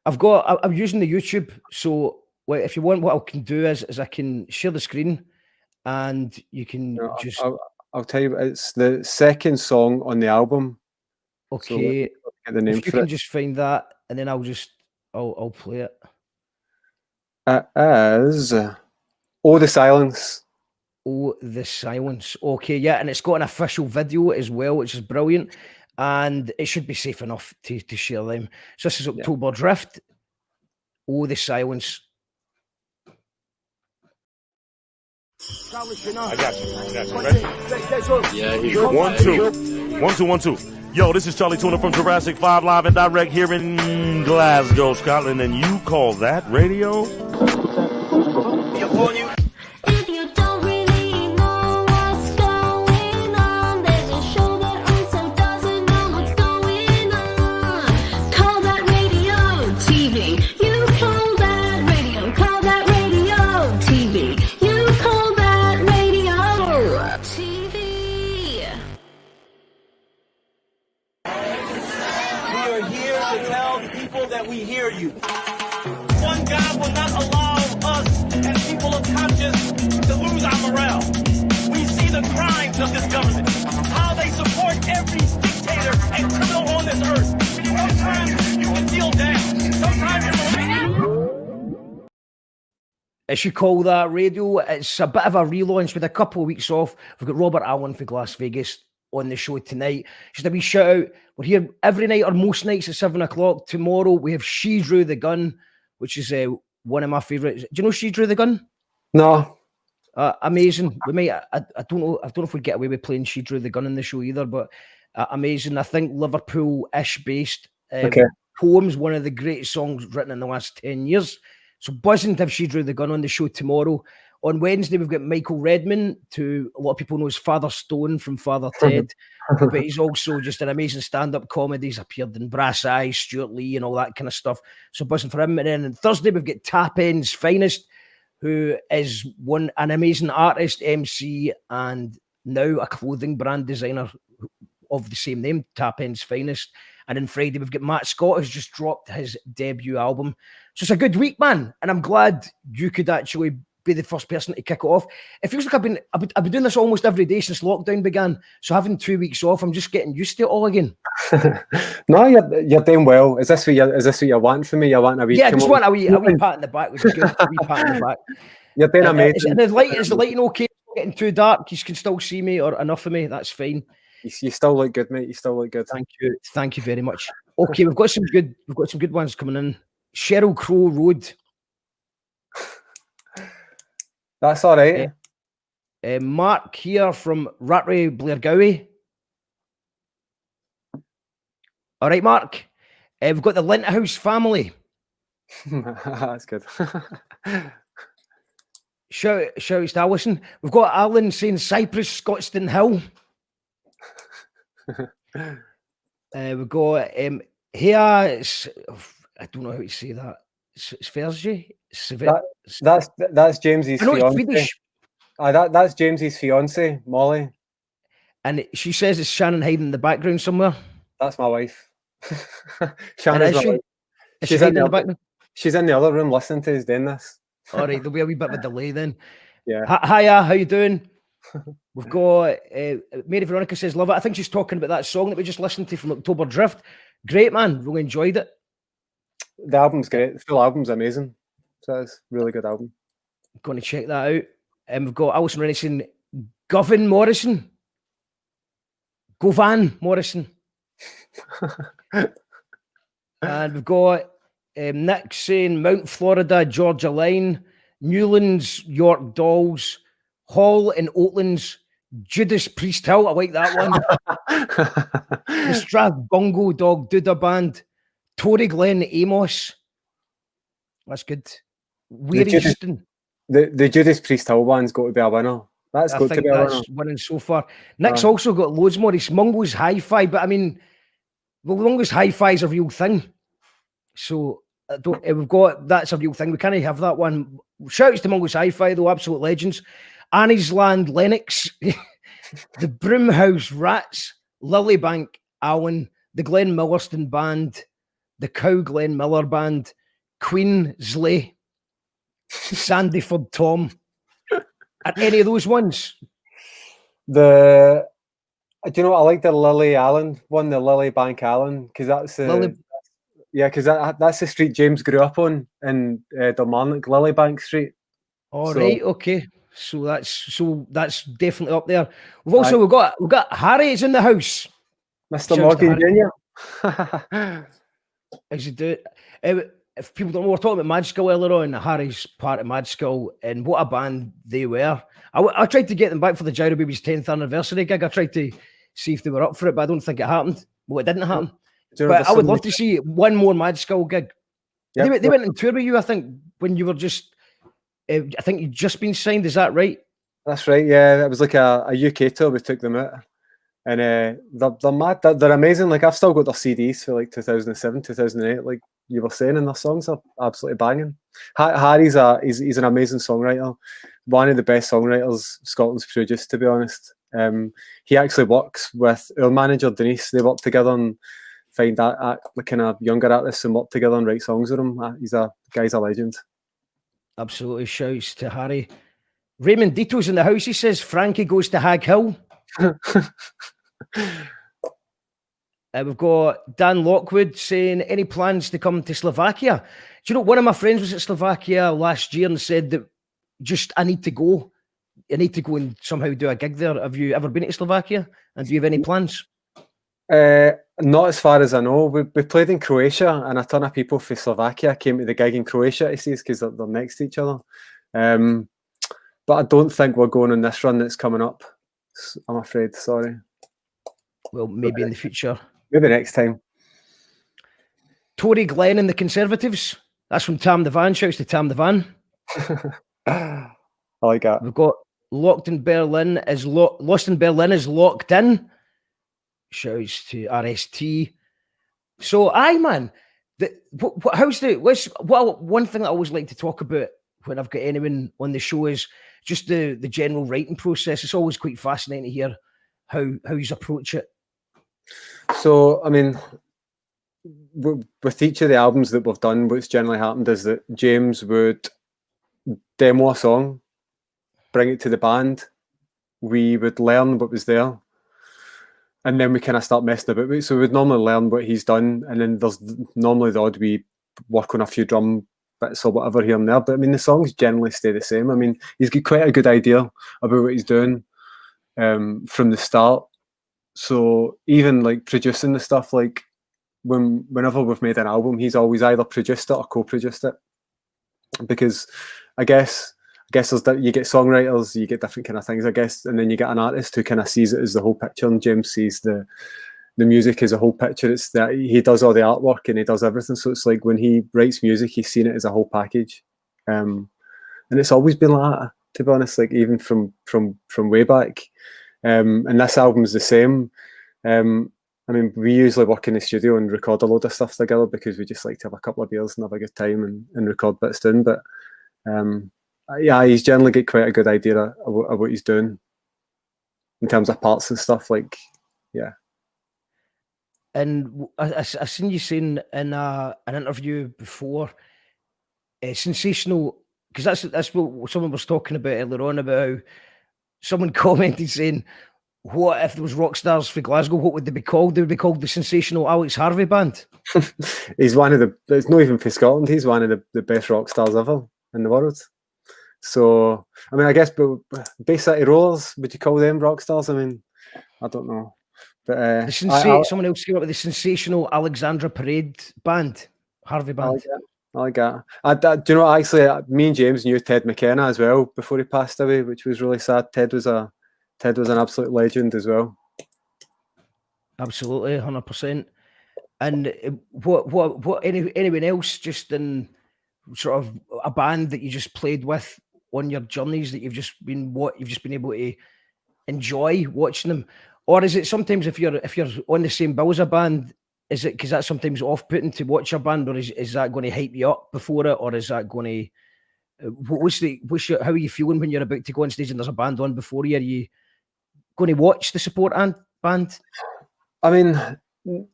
[SPEAKER 5] I'm using the YouTube. So if you want, what I can do is I can share the screen, and you can
[SPEAKER 8] I'll tell you, it's the second song on the album.
[SPEAKER 5] Okay,
[SPEAKER 8] so get the name
[SPEAKER 5] if you can just find that, and then I'll play it.
[SPEAKER 8] It is Oh the Silence.
[SPEAKER 5] Oh the Silence. Okay, yeah, and it's got an official video as well, which is brilliant. and it should be safe enough to share them. So this is October Drift. Oh, the silence.
[SPEAKER 9] I got you. Ready? Yeah, he's 1, 2. 1, 2, 1, 2. Yo, this is Charlie Tuna from Jurassic 5 live and direct here in Glasgow, Scotland, and you call that radio?
[SPEAKER 10] If you don't really know what's going on, there's a show that also doesn't know what's going on. Call that radio TV. You call that radio. Call that radio TV. You call that radio TV.
[SPEAKER 2] We are here to tell the people that we hear you. One God will not allow us and people of conscience to lose our morale. We see the crimes of this government, how they support every dictator and criminal on this earth. Sometimes you can feel down. Sometimes you're
[SPEAKER 5] As you call that radio, it's a bit of a relaunch with a couple of weeks off. We've got Rab Allan for Glasvegas on the show tonight. Just a wee shout out. We're here every night or most nights at 7 o'clock. Tomorrow we have She Drew the Gun, which is one of my favourites. Do you know She Drew the Gun?
[SPEAKER 8] No.
[SPEAKER 5] Amazing. We might. I don't know. I don't know if we get away with playing She Drew the Gun in the show either. But amazing. I think Liverpool-ish based. Poems, one of the great songs written in the last 10 years. So buzzing to have She Drew the Gun on the show tomorrow. On Wednesday, we've got Michael Redman, who a lot of people know as Father Stone from Father Ted, but he's also just an amazing stand-up comedy. He's appeared in Brass Eyes, Stuart Lee, and all that kind of stuff. So buzzing for him. And then on Thursday, we've got Tap End's Finest, who is an amazing artist, MC, and now a clothing brand designer of the same name, Tap End's Finest. And then Friday, we've got Matt Scott, who's just dropped his debut album. So it's a good week, man. And I'm glad you could actually be the first person to kick it off. It feels like I've been doing this almost every day since lockdown began. So having 2 weeks off, I'm just getting used to it all again.
[SPEAKER 8] No, you're doing well. Is this what you want from me? You want a wee?
[SPEAKER 5] Yeah, I just want a wee pat in the back, which is good. A wee pat in the back.
[SPEAKER 8] You're doing amazing.
[SPEAKER 5] Is the lighting okay? Getting too dark? You can still see me or enough of me? That's fine.
[SPEAKER 8] You still look good, mate. You still look good.
[SPEAKER 5] Thank you very much. Okay, we've got some good ones coming in. Sheryl Crow Road.
[SPEAKER 8] That's all right.
[SPEAKER 5] Mark here from Rattray Blairgowie. All right, Mark. We've got the Linthouse family.
[SPEAKER 8] That's good.
[SPEAKER 5] Shout out to Alison. We've got Alan saying Cyprus, Scotstoun Hill. We've got here. I don't know how to say that. Sverge?
[SPEAKER 8] That's James's fiance.
[SPEAKER 5] Swedish.
[SPEAKER 8] That's James's fiance, Molly.
[SPEAKER 5] And she says it's Shannon hiding in the background somewhere.
[SPEAKER 8] That's my wife. Shannon's my wife.
[SPEAKER 5] She's hiding in the background.
[SPEAKER 8] She's in the other room listening to us doing this.
[SPEAKER 5] All right, there'll be a wee bit of a delay then.
[SPEAKER 8] Yeah.
[SPEAKER 5] Hiya, how you doing? We've got Mary Veronica says love it. I think she's talking about that song that we just listened to from October Drift. Great, man. Really enjoyed it.
[SPEAKER 8] The album's great. The full album's amazing. So it's a really good album.
[SPEAKER 5] I'm going to check that out. And we've got Alison Rennie saying Govan Morrison. And we've got Nick saying Mount Florida, Georgia Line, Newlands, York Dolls, Hall and Oatlands, Judas Priest Hill. I like that one. The Strath Bongo Dog Duda Band, Tory Glen Amos. That's good. Weary Houston.
[SPEAKER 8] The Judas Priest Hill one's got to be a winner. That's got to be a winner.
[SPEAKER 5] That's winning so far. Nick's also got loads more. He's Mungo's Hi-Fi, but I mean, well, Mungo's Hi-Fi is a real thing. So we've got that's a real thing. We can't have that one. Shout outs to Mungo's Hi-Fi though, absolute legends. Annie's Land Lennox, the Broomhouse Rats, Lilybank Allen, the Glen Millerston Band, the Cow Glen Miller Band, Queen Zley, Sandyford Tom. Are any of those ones?
[SPEAKER 8] Do you know what? I like the Lily Allen one, the Lilybank Allen, because that's because that's the street James grew up on in Kilmarnock, Lilybank Street.
[SPEAKER 5] All right, okay. So that's definitely up there. We've got Harriet's in the house.
[SPEAKER 8] Mr.
[SPEAKER 5] Shouts to
[SPEAKER 8] Morgan
[SPEAKER 5] Harry.
[SPEAKER 8] Jr.
[SPEAKER 5] As you do. If people don't know, we're talking about Mad Skull earlier on. Harry's part of Mad Skull, and what a band they were. I tried to get them back for the Gyro Babies 10th anniversary gig. I tried to see if they were up for it, but I don't think it happened. Well, it didn't happen. But I would love to see one more Mad Skull gig. Yep. They went on tour with you, I think, when you were just, I think you'd just been signed. Is that right?
[SPEAKER 8] That's right, yeah. It was like a UK tour. We took them out. And they're mad. They're amazing. Like, I've still got their CDs for like 2007, 2008. Like you were saying, and their songs are absolutely banging. Harry's he's an amazing songwriter. One of the best songwriters Scotland's produced, to be honest. He actually works with our manager Denise. They work together and find that kind of younger artists and work together and write songs with him. Guy's a legend.
[SPEAKER 5] Absolutely, shouts to Harry. Raymond Dito's in the house. He says Frankie goes to Hag Hill. We've got Dan Lockwood saying, any plans to come to Slovakia? Do you know, one of my friends was at Slovakia last year and said that I need to go. I need to go and somehow do a gig there. Have you ever been to Slovakia? And do you have any plans?
[SPEAKER 8] Not as far as I know. We played in Croatia, and a ton of people from Slovakia came to the gig in Croatia to see us because they're next to each other. But I don't think we're going on this run that's coming up. I'm afraid, sorry.
[SPEAKER 5] Well, maybe in the future.
[SPEAKER 8] Maybe next time.
[SPEAKER 5] Tory Glenn and the Conservatives. That's from Tam the Van. Shouts to Tam the Van.
[SPEAKER 8] I like that.
[SPEAKER 5] We've got Lost in Berlin is locked in. Shouts to RST. So, man. One thing that I always like to talk about when I've got anyone on the show is just the general writing process. It's always quite fascinating to hear how you approach it.
[SPEAKER 8] So, I mean, with each of the albums that we've done, what's generally happened is that James would demo a song, bring it to the band, we would learn what was there, and then we kind of start messing about with it. So we'd normally learn what he's done, and then there's normally the odd we work on a few drum bits or whatever here and there. But I mean, the songs generally stay the same. I mean, he's got quite a good idea about what he's doing from the start. So even like producing the stuff, like whenever we've made an album, he's always either produced it or co-produced it. Because I guess there's that you get songwriters, you get different kind of things, I guess, and then you get an artist who kind of sees it as the whole picture, and James sees the music as a whole picture. It's that he does all the artwork and he does everything. So it's like when he writes music, he's seen it as a whole package. And it's always been like that, to be honest, like even from way back. And this album's the same. I mean, we usually work in the studio and record a load of stuff together because we just like to have a couple of beers and have a good time and record bits down. But yeah, he's generally got quite a good idea of what he's doing in terms of parts and stuff. Like, yeah.
[SPEAKER 5] And I seen you saying in an interview before, sensational, because that's what someone was talking about earlier on, about how someone commented saying, what if there was rock stars for Glasgow, what would they be called? They would be called the Sensational Alex Harvey Band.
[SPEAKER 8] He's one of it's not even for Scotland, he's one of the best rock stars ever in the world. So, I mean, I guess, but Bay City Rollers, would you call them rock stars? I mean, I don't know. But
[SPEAKER 5] someone else came up with the Sensational Alexandra Parade Band, Harvey Band.
[SPEAKER 8] I like that. Do you know, actually, me and James knew Ted McKenna as well before he passed away, which was really sad. Ted was an absolute legend as well.
[SPEAKER 5] Absolutely, 100%. And what anyone else just in sort of a band that you just played with on your journeys that you've just been able to enjoy watching them? Or is it sometimes if you're on the same bill as a band, is it because that's sometimes off-putting to watch a band, or is that going to hype you up before it, or is that going to how are you feeling when you're about to go on stage and there's a band on before you? Are you going to watch the support band?
[SPEAKER 8] I mean,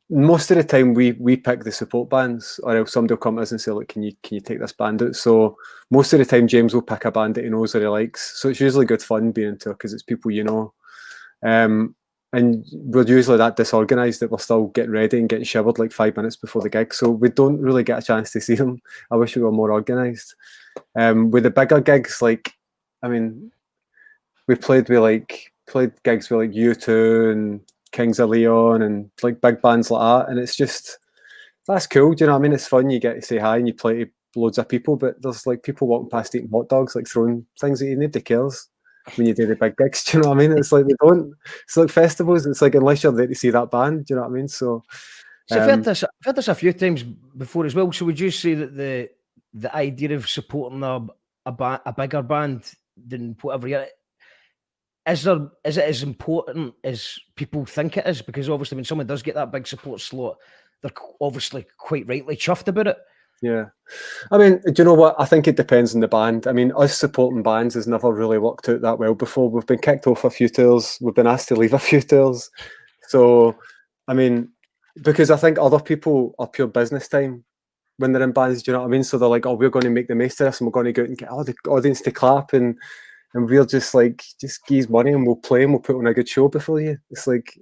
[SPEAKER 8] most of the time we pick the support bands, or else somebody will come to us and say, look, can you take this band out? So most of the time James will pick a band that he knows or he likes. So it's usually good fun being into it because it's people you know. And we're usually that disorganised that we're still getting ready and getting shivered like 5 minutes before the gig. So we don't really get a chance to see them. I wish we were more organised. With the bigger gigs, like, I mean, we played gigs with like U2 and Kings of Leon and like big bands like that. And it's just, that's cool. Do you know what I mean? It's fun. You get to say hi and you play to loads of people, but there's like people walking past eating hot dogs, like throwing things at you. Nobody cares when you do the big gigs. Do you know what I mean? It's like they don't. It's like festivals. It's like unless you're there to see that band. Do you know what I mean? So
[SPEAKER 5] I've heard this a few times before as well. So would you say that the idea of supporting a bigger band than whatever year, is it as important as people think it is? Because obviously when someone does get that big support slot, they're obviously quite rightly chuffed about it.
[SPEAKER 8] Yeah. I mean, do you know what? I think it depends on the band. I mean, us supporting bands has never really worked out that well before. We've been kicked off a few tours. We've been asked to leave a few tours. So, I mean, because I think other people are pure business time when they're in bands, do you know what I mean? So they're like, oh, we're going to make the most of this and we're going to go out and get all the audience to clap and we're just like, just give us money and we'll play and we'll put on a good show before you. It's like,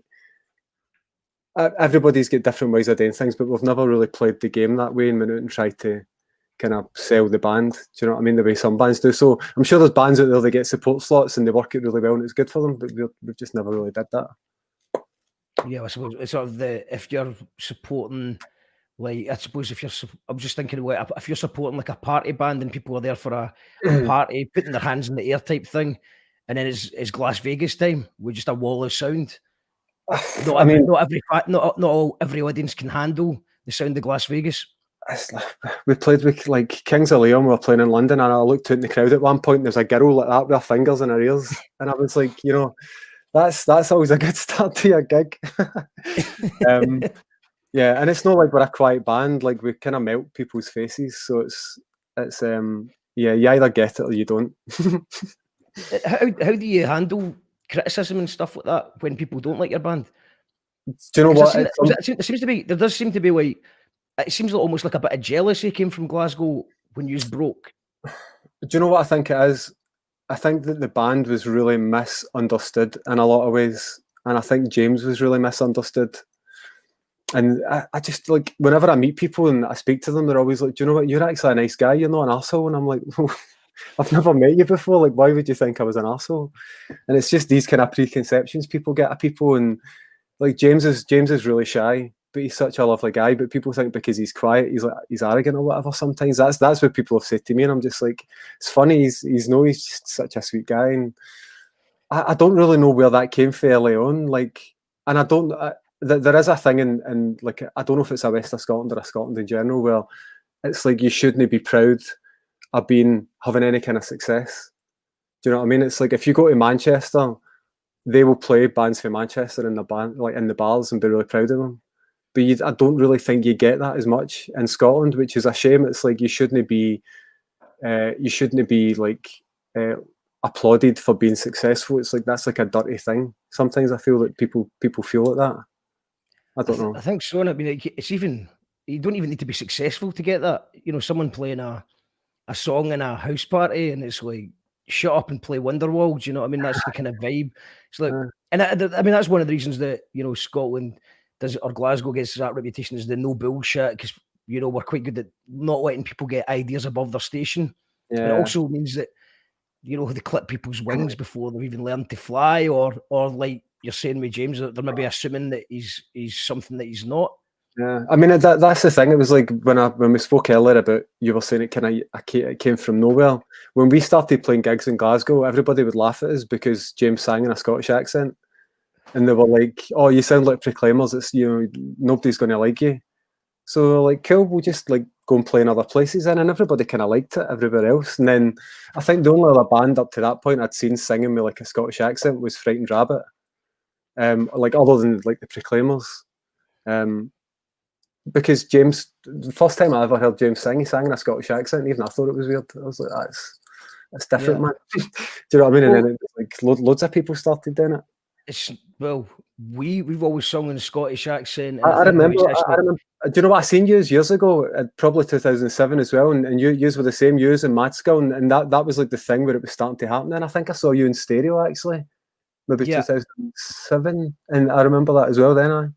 [SPEAKER 8] everybody's got different ways of doing things, but we've never really played the game that way and went out and tried to kind of sell the band. Do you know what I mean? The way some bands do. So I'm sure there's bands out there that get support slots and they work it really well and it's good for them, but we've just never really did that.
[SPEAKER 5] Yeah, I suppose it's sort of if you're supporting, like, I suppose I'm just thinking, if you're supporting like a party band and people are there for a party, putting their hands in the air type thing, and then it's Glasvegas time with just a wall of sound. Not every audience can handle the sound of Glasvegas.
[SPEAKER 8] We played with like Kings of Leon. We were playing in London, and I looked out in the crowd at one point. And there's a girl like that with her fingers in her ears, and I was like, you know, that's always a good start to a gig. Yeah, and it's not like we're a quiet band. Like we kind of melt people's faces, so it's yeah, you either get it or you don't.
[SPEAKER 5] How do you handle criticism and stuff like that when people don't like your band?
[SPEAKER 8] Do you know what?
[SPEAKER 5] There does seem to be like, it seems almost like a bit of jealousy came from Glasgow when you broke.
[SPEAKER 8] Do you know what I think it is? I think that the band was really misunderstood in a lot of ways, and I think James was really misunderstood. And I just like, whenever I meet people and I speak to them, they're always like, do you know what? You're actually a nice guy. You're not an arsehole. And I'm like, I've never met you before. Like, why would you think I was an arsehole? And it's just these kind of preconceptions people get of people. And like James is really shy, but he's such a lovely guy. But people think because he's quiet, he's arrogant or whatever. Sometimes that's what people have said to me, and I'm just like, it's funny. He's just such a sweet guy, and I don't really know where that came from early on. Like, and I don't. There is a thing in like, I don't know if it's a West of Scotland or a Scotland in general, where it's like you shouldn't be proud of having any kind of success. Do you know what I mean? It's like if you go to Manchester, they will play bands from Manchester in the bars and be really proud of them. But I don't really think you get that as much in Scotland, which is a shame. It's like you shouldn't be like applauded for being successful. It's like that's like a dirty thing. Sometimes I feel that people feel like that. I don't know.
[SPEAKER 5] I think so. I mean, it's even, you don't even need to be successful to get that. You know, someone playing a song in a house party and it's like, shut up and play Wonderwall. Do you know what I mean? That's the kind of vibe. It's like, and I mean, that's one of the reasons that, you know, Scotland does, or Glasgow gets that reputation as the no bullshit, because, you know, we're quite good at not letting people get ideas above their station. Yeah. And it also means that, you know, they clip people's wings before they've even learned to fly, or like you're saying with James, that they're maybe assuming that he's something that he's not.
[SPEAKER 8] Yeah, I mean that's the thing. It was like when we spoke earlier about, you were saying it came from nowhere. When we started playing gigs in Glasgow, everybody would laugh at us because James sang in a Scottish accent, and they were like, "Oh, you sound like Proclaimers. It's, you know, nobody's going to like you." So like, cool, we'll just like go and play in other places, and everybody kind of liked it everywhere else. And then I think the only other band up to that point I'd seen singing with like a Scottish accent was Frightened Rabbit, like other than like the Proclaimers. Because James, the first time I ever heard James sing, he sang in a Scottish accent. Even I thought it was weird. I was like, that's different, man. Do you know what I mean? And then like loads of people started doing it.
[SPEAKER 5] We've always sung in a Scottish accent.
[SPEAKER 8] I remember. Do you know what I seen yous years ago? Probably 2007 as well. And yous were the same, yous in Mad Skull, and that was like the thing where it was starting to happen. And I think I saw you in stereo actually, maybe 2007, and I remember that as well. Then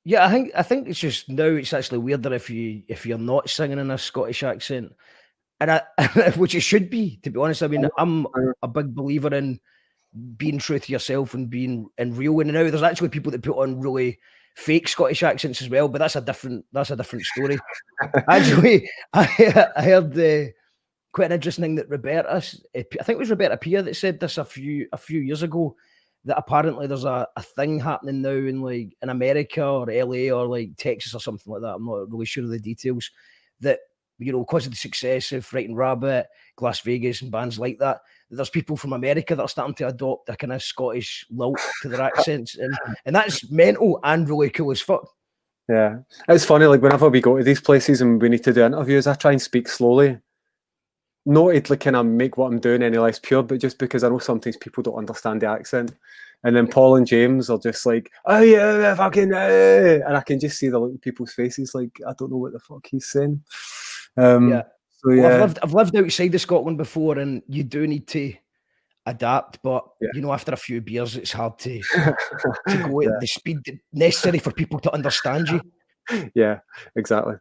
[SPEAKER 5] Yeah, I think it's just now it's actually weirder if you're not singing in a Scottish accent, and which it should be, to be honest. I mean, I'm a big believer in being true to yourself and being and real. And now there's actually people that put on really fake Scottish accents as well, but that's a different story. Actually, I heard quite an interesting thing that Roberta, I think it was Roberta Pia that said this a few years ago, that apparently there's a thing happening now in America or LA or like Texas or something like that. I'm not really sure of the details. That, you know, because of the success of Frightened Rabbit, Glasvegas and bands like that, there's people from America that are starting to adopt a kind of Scottish lilt to their accents, and that's mental and really cool as fuck.
[SPEAKER 8] Yeah, it's funny. Like whenever we go to these places and we need to do interviews, I try and speak slowly, not to kind of make what I'm doing any less pure, but just because I know sometimes people don't understand the accent. And then Paul and James are just like, oh yeah, fucking, and I can just see the look on people's faces, like I don't know what the fuck he's saying.
[SPEAKER 5] Yeah.
[SPEAKER 8] So yeah,
[SPEAKER 5] well, I've lived outside of Scotland before, and you do need to adapt. But you know, after a few beers, it's hard to go at the speed necessary for people to understand you.
[SPEAKER 8] Yeah, exactly.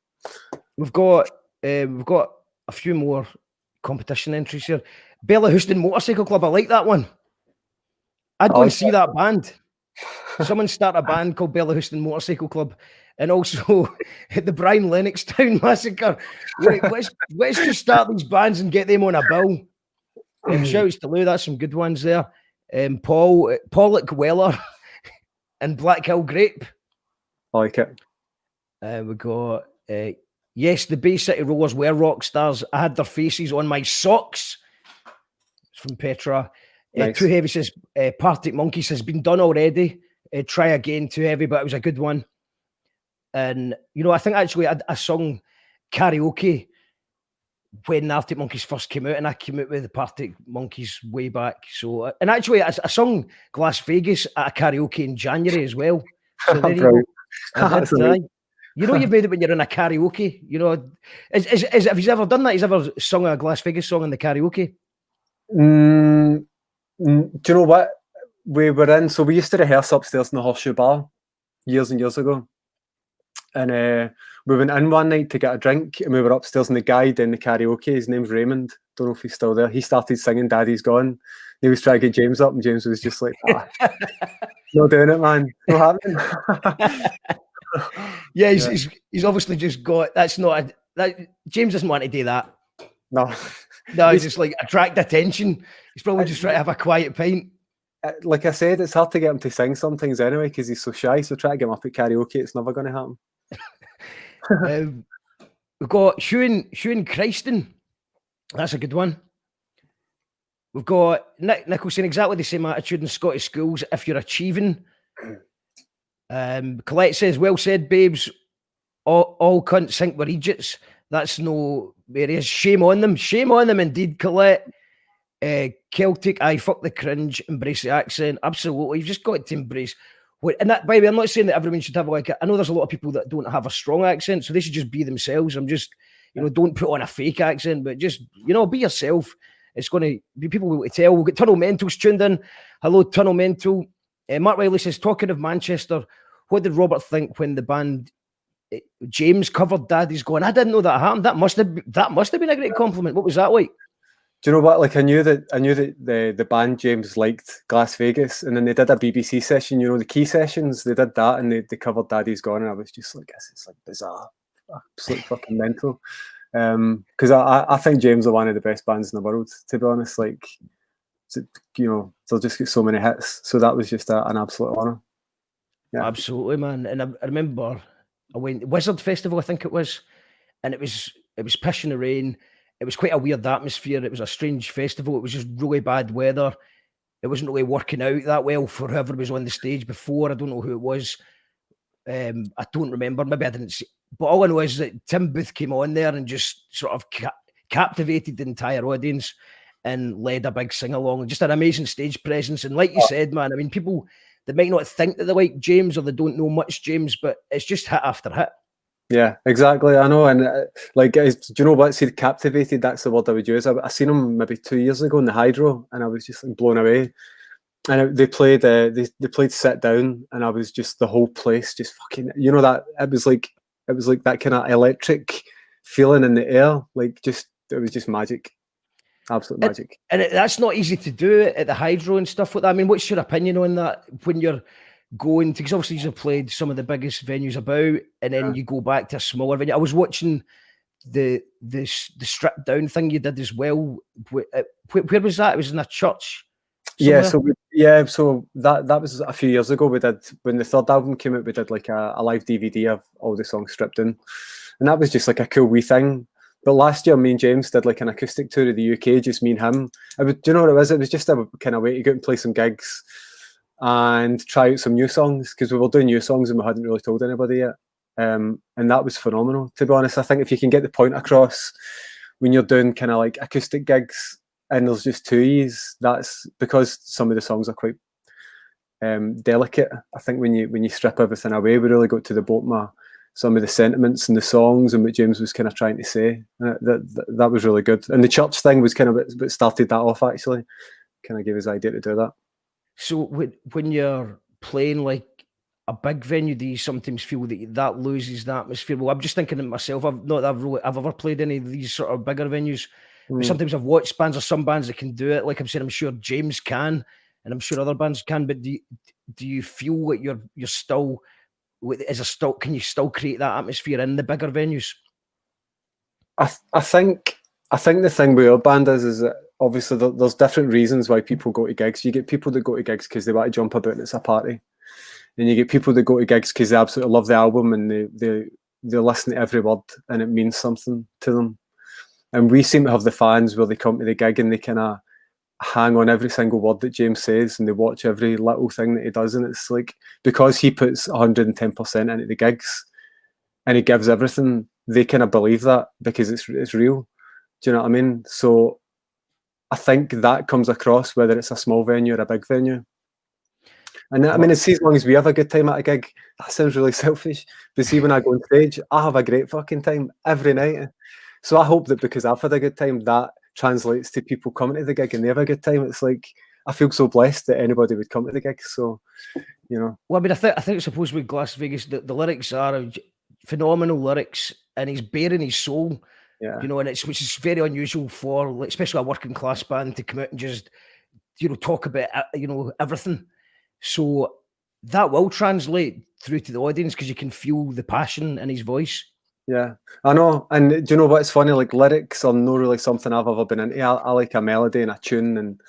[SPEAKER 5] We've got a few more competition entries here. Bella Houston Motorcycle Club. I like that one. I'd go and see that band. Someone start a band called Bella Houston Motorcycle Club. And also the Brian Lennoxtown Massacre. Let's just start these bands and get them on a bill. Shouts to Lou, that's some good ones there. Pollock Weller and Black Hill Grape.
[SPEAKER 8] I like it.
[SPEAKER 5] We got yes, the Bay City Rollers were rock stars. I had their faces on my socks. It's from Petra.
[SPEAKER 8] Nice.
[SPEAKER 5] Too Heavy says Partick Monkeys has been done already. Try again, Too Heavy, but it was a good one. And, you know, I think actually I sung karaoke when the Arctic Monkeys first came out, and I came out with the Partick Monkeys way back. So, and actually I sung Glasvegas at a karaoke in January as well. So there you go. You know, you've made it when you're in a karaoke. You know, have you ever done that? Have you ever sung a Glasvegas song in the karaoke?
[SPEAKER 8] Do you know what? We were in, so we used to rehearse upstairs in the Horseshoe Bar years and years ago. And we went in one night to get a drink, and we were upstairs, and the guy doing the karaoke, his name's Raymond, don't know if he's still there, he started singing Daddy's Gone. He was trying to get James up, and James was just like, not doing it, man, not happening.
[SPEAKER 5] Yeah, he's obviously just got, James doesn't want to do that.
[SPEAKER 8] No,
[SPEAKER 5] he's just like attract attention. He's probably just trying to have a quiet pint.
[SPEAKER 8] Like I said, it's hard to get him to sing some things anyway because he's so shy. So try to get him up at karaoke, it's never going to happen.
[SPEAKER 5] We've got Hugh and Christen. That's a good one. We've got Nick saying exactly the same attitude in Scottish schools if you're achieving. Colette says, well said, babes. All cunts think we're idiots. That's no areas. Shame on them. Shame on them indeed, Colette. Celtic, fuck the cringe, embrace the accent. Absolutely. You've just got to embrace. And that, by the way, I'm not saying that everyone should have I know there's a lot of people that don't have a strong accent, so they should just be themselves. I'm just, don't put on a fake accent, but just, be yourself. It's going to be people will tell. We'll get Tunnel Mental's tuned in. Hello, Tunnel Mental. Mark Riley says, talking of Manchester, what did Robert think when the band James covered Daddy's Gone? I didn't know that happened. That must have been a great compliment. What was that like?
[SPEAKER 8] Do you know what? Like I knew that the band James liked Glasvegas, and then they did a BBC session. The key sessions. They did that, and they covered Daddy's Gone, and I was just like, this is like bizarre, absolutely fucking mental. Because I think James are one of the best bands in the world. To be honest, like, they'll just get so many hits. So that was just an absolute honour. Yeah, absolutely,
[SPEAKER 5] man. And I remember I went Wizard Festival, I think it was, and it was pissing the rain. It was quite a weird atmosphere. It was a strange festival. It was just really bad weather. It wasn't really working out that well for whoever was on the stage before. I don't know who it was. I don't remember. Maybe I didn't see. But all I know is that Tim Booth came on there and just sort of captivated the entire audience and led a big sing-along. Just an amazing stage presence. And like you said, man, I mean, people that might not think that they like James or they don't know much James, but it's just hit after hit.
[SPEAKER 8] Yeah, exactly. I know. And do you know what? See, captivated, that's the word I would use. I seen him maybe 2 years ago in the Hydro, and I was just like blown away. And they played Sit Down, and I was just, the whole place just fucking, that it was like that kind of electric feeling in the air. Like, just, it was just magic. Absolute magic.
[SPEAKER 5] That's not easy to do at the Hydro and stuff like that. I mean, what's your opinion on that when you're going to, because obviously you've played some of the biggest venues about, and then you go back to a smaller venue. I was watching the stripped down thing you did as well. Where was that? It was in a church somewhere?
[SPEAKER 8] So that was a few years ago. We did, when the third album came out, we did like a live DVD of all the songs stripped in, and that was just like a cool wee thing. But last year, me and James did like an acoustic tour of the UK, just me and him. Do you know what it was? It was just a kind of way to go out and play some gigs and try out some new songs, because we were doing new songs and we hadn't really told anybody yet. And that was phenomenal, to be honest. I think if you can get the point across when you're doing kind of like acoustic gigs and there's just two E's, that's because some of the songs are quite delicate. I think when you strip everything away, we really got to the bottom of some of the sentiments in the songs and what James was kind of trying to say. That was really good. And the church thing was kind of what started that off, actually. Kind of gave us the idea to do that.
[SPEAKER 5] So when you're playing like a big venue, do you sometimes feel that loses the atmosphere? Well, I'm just thinking of myself. I've ever played any of these sort of bigger venues. But sometimes I've watched bands, or some bands that can do it. Like I'm saying, I'm sure James can, and I'm sure other bands can. But do you feel like you're still, can you still create that atmosphere in the bigger venues?
[SPEAKER 8] I think the thing with our band is that obviously there's different reasons why people go to gigs. You get people that go to gigs because they want to jump about and it's a party, and you get people that go to gigs because they absolutely love the album and they listen to every word and it means something to them. And we seem to have the fans where they come to the gig and they kind of hang on every single word that James says and they watch every little thing that he does, and it's like, because he puts 110% into the gigs and he gives everything, they kind of believe that because it's real. Do you know what I mean? So I think that comes across whether it's a small venue or a big venue. And I mean, see, as long as we have a good time at a gig, that sounds really selfish, but see, when I go on stage, I have a great fucking time every night. So I hope that because I've had a good time, that translates to people coming to the gig and they have a good time. It's like, I feel so blessed that anybody would come to the gig. So, you know.
[SPEAKER 5] Well, I mean, I think suppose with Glasvegas, the lyrics are phenomenal lyrics, and he's bearing his soul.
[SPEAKER 8] Yeah.
[SPEAKER 5] You know, and which is very unusual for, like, especially a working class band to come out and just, talk about, everything. So that will translate through to the audience because you can feel the passion in his voice.
[SPEAKER 8] Yeah, I know. And do you know what's funny? Like, lyrics are not really something I've ever been into. I like a melody and a tune and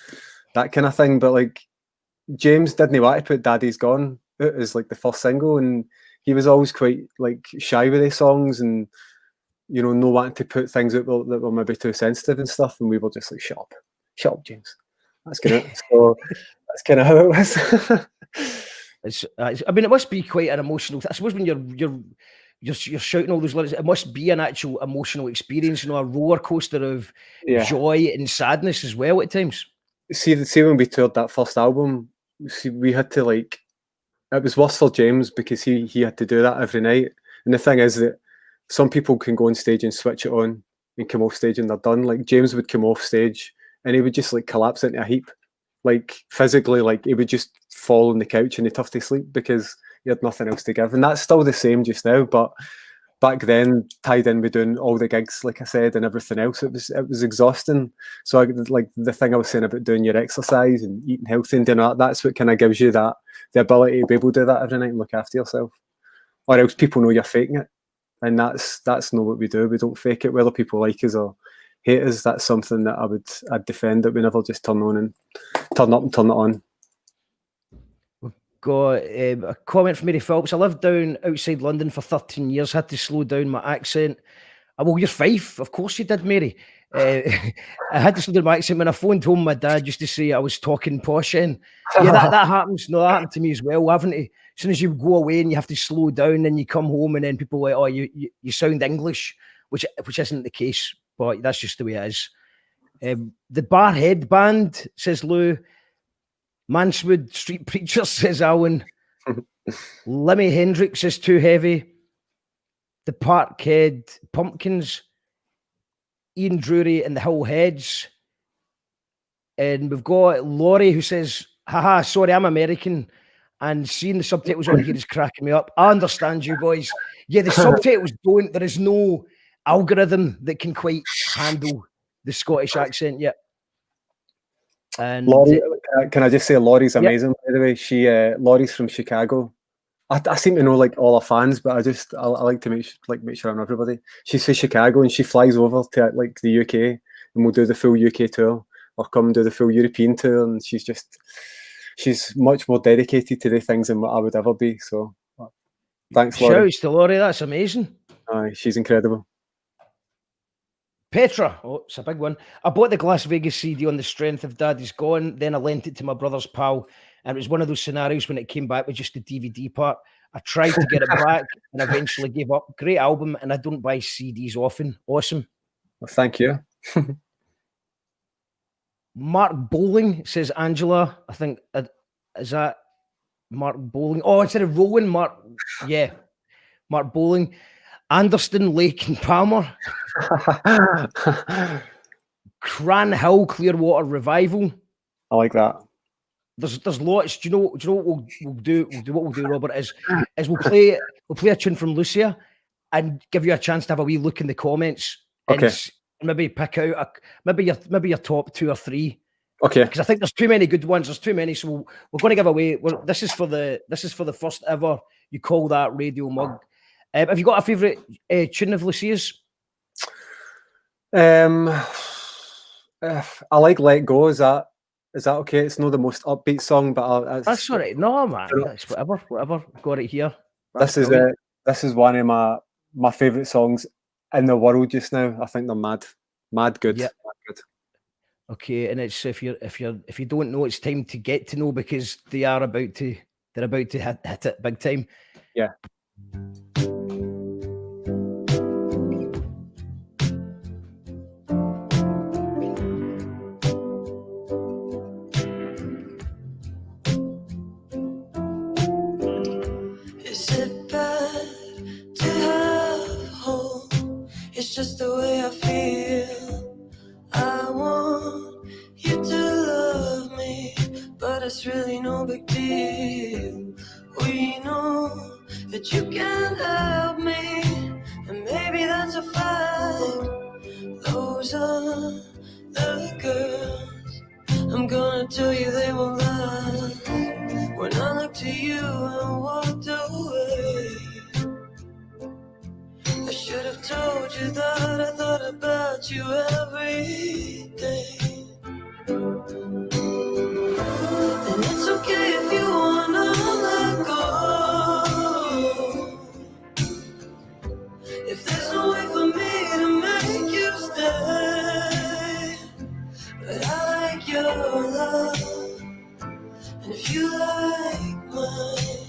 [SPEAKER 8] that kind of thing. But like, James didn't want to put Daddy's Gone out as like the first single, and he was always quite like shy with his songs and, no wanting to put things out that were maybe too sensitive and stuff. And we were just like, shut up, James. That's good. So that's kind of how it was.
[SPEAKER 5] I mean, it must be quite an emotional. I suppose when you're shouting all those lyrics, it must be an actual emotional experience, a roller coaster of joy and sadness as well at times.
[SPEAKER 8] See, when we toured that first album, we had to it was worse for James because he had to do that every night. And the thing is that some people can go on stage and switch it on and come off stage and they're done. Like, James would come off stage and he would just collapse into a heap, physically, he would just fall on the couch and he'd have to sleep because he had nothing else to give. And that's still the same just now, but back then, tied in with doing all the gigs, like I said, and everything else, it was exhausting. So the thing I was saying about doing your exercise and eating healthy and doing that's what kind of gives you the ability to be able to do that every night and look after yourself. Or else people know you're faking it. And that's not what we do. We don't fake it, whether people like us or hate us. That's something that I'd defend, that we never just turn up and turn it on.
[SPEAKER 5] Got a comment from Mary Phelps. I lived down outside London for 13 years, had to slow down my accent. Well, you're Fife. Of course you did, Mary. I had to slow down my accent when I phoned home. My dad used to say I was talking posh in. Yeah, that happens. No, that happened to me as well, haven't it? As soon as you go away and you have to slow down, then you come home and then people are like, oh, you sound English, which isn't the case, but that's just the way it is. The Barhead Band, says Lou. Manswood Street Preachers, says Alan. Lemmy Hendrix is too heavy. The Parkhead Pumpkins. Ian Drury and the Hill Heads. And we've got Laurie who says, haha, sorry, I'm American. And seeing the subtitles on here is cracking me up. I understand you boys. Yeah, the subtitles there is no algorithm that can quite handle the Scottish accent yet. And
[SPEAKER 8] Laurie, can I just say Laurie's
[SPEAKER 5] Yep.
[SPEAKER 8] amazing, by the way. Laurie's from Chicago. I seem to know like all her fans, but I like to make sure I know everybody. She's from Chicago and she flies over to like the UK and we'll do the full UK tour or come and do the full European tour. And she's much more dedicated to the things than what I would ever be. So thanks, Laurie.
[SPEAKER 5] shouts to Laurie, that's amazing.
[SPEAKER 8] She's incredible.
[SPEAKER 5] Petra, oh, it's a big one. I bought the Glasvegas CD on the strength of Daddy's Gone. Then I lent it to my brother's pal. And it was one of those scenarios when it came back with just the DVD part. I tried to get it back and eventually gave up. Great album, and I don't buy CDs often. Awesome.
[SPEAKER 8] Well, thank you.
[SPEAKER 5] Mark Bowling, says Angela. I think, is that Mark Bowling? Oh, instead of Rowan, Mark. Yeah, Mark Bowling. Anderston, Lake and Palmer. Cran Hill, Clearwater Revival.
[SPEAKER 8] I like that.
[SPEAKER 5] There's lots. Do you know what we'll do? What we'll do, Robert, is we'll play a tune from Lucia and give you a chance to have a wee look in the comments.
[SPEAKER 8] Okay.
[SPEAKER 5] And maybe pick out maybe your top 2 or 3.
[SPEAKER 8] Okay.
[SPEAKER 5] Because I think there's too many good ones. There's too many, so we're going to give away. This is for the first ever You Call That Radio mug. Have you got a favourite tune of Lucia's?
[SPEAKER 8] I like Let Go. Is that okay? It's not the most upbeat song, but
[SPEAKER 5] That's all right. No, man. That's whatever. Got it here.
[SPEAKER 8] This is one of my favourite songs in the world just now. I think they're mad good.
[SPEAKER 5] Yep.
[SPEAKER 8] Mad good.
[SPEAKER 5] Okay, and it's if you don't know, it's time to get to know because they're about to hit it big time.
[SPEAKER 8] Yeah.
[SPEAKER 11] Is it bad to have home? It's just the way I feel. I want you to love me, but it's really no big deal. We know that you can't help me, and maybe that's a fact. Those are the girls I'm gonna tell you they won't last. When I looked to you and walked away, I should have told you that I thought about you every day. And it's okay if you wanna let go. If there's no way for me to make you stay, but I like your love. And if you like mine,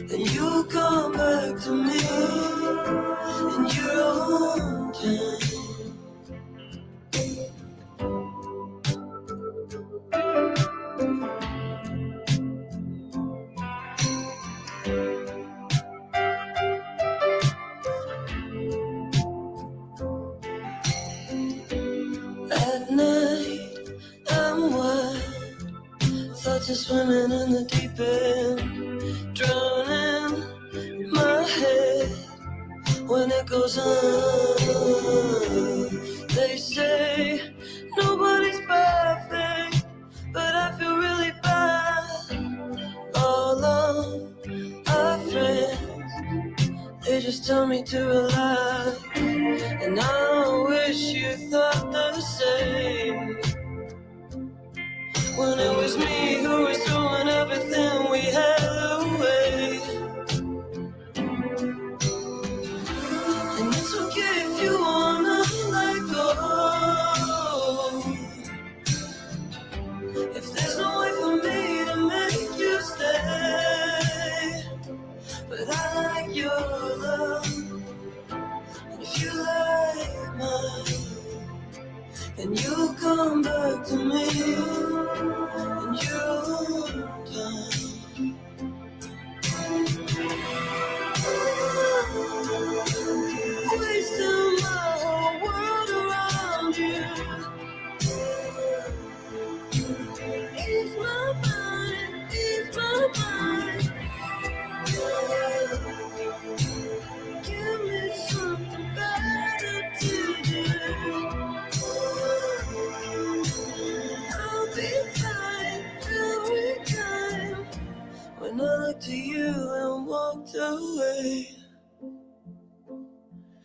[SPEAKER 11] then you'll come back to me in your own time. At night, I'm wild. Thoughts are swimming in the deep end, drowning my head when it goes on. They say nobody's perfect, but I feel really bad. All of our friends, they just tell me to relax, and I wish you thought the same. When it was me who was throwing everything we had away. And it's okay if you wanna let go. If there's no way for me to make you stay, but I like your love. And if you like mine, then you'll come back to me in your own time. Wasting my whole world around you. Ease my mind, ease my mind. Give me something better to do. I'll away.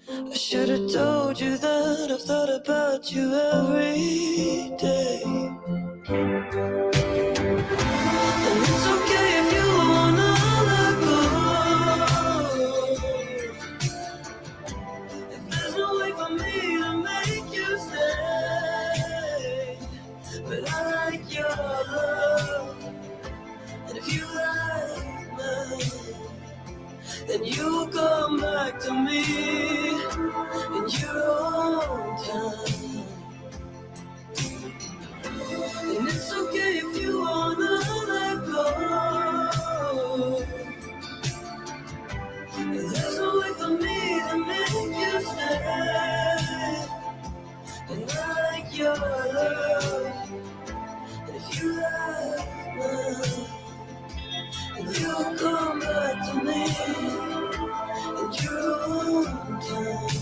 [SPEAKER 11] I should have told you that I've thought about you every day. And it's okay if you wanna let go. If there's no way for me to make you stay, but I like your love. And if you like mine, then you'll come back to me in your own time. And it's okay if you wanna let go. There's no way for me to make you stay. And I like your love. And if you like mine, and you'll come back to me in your own time.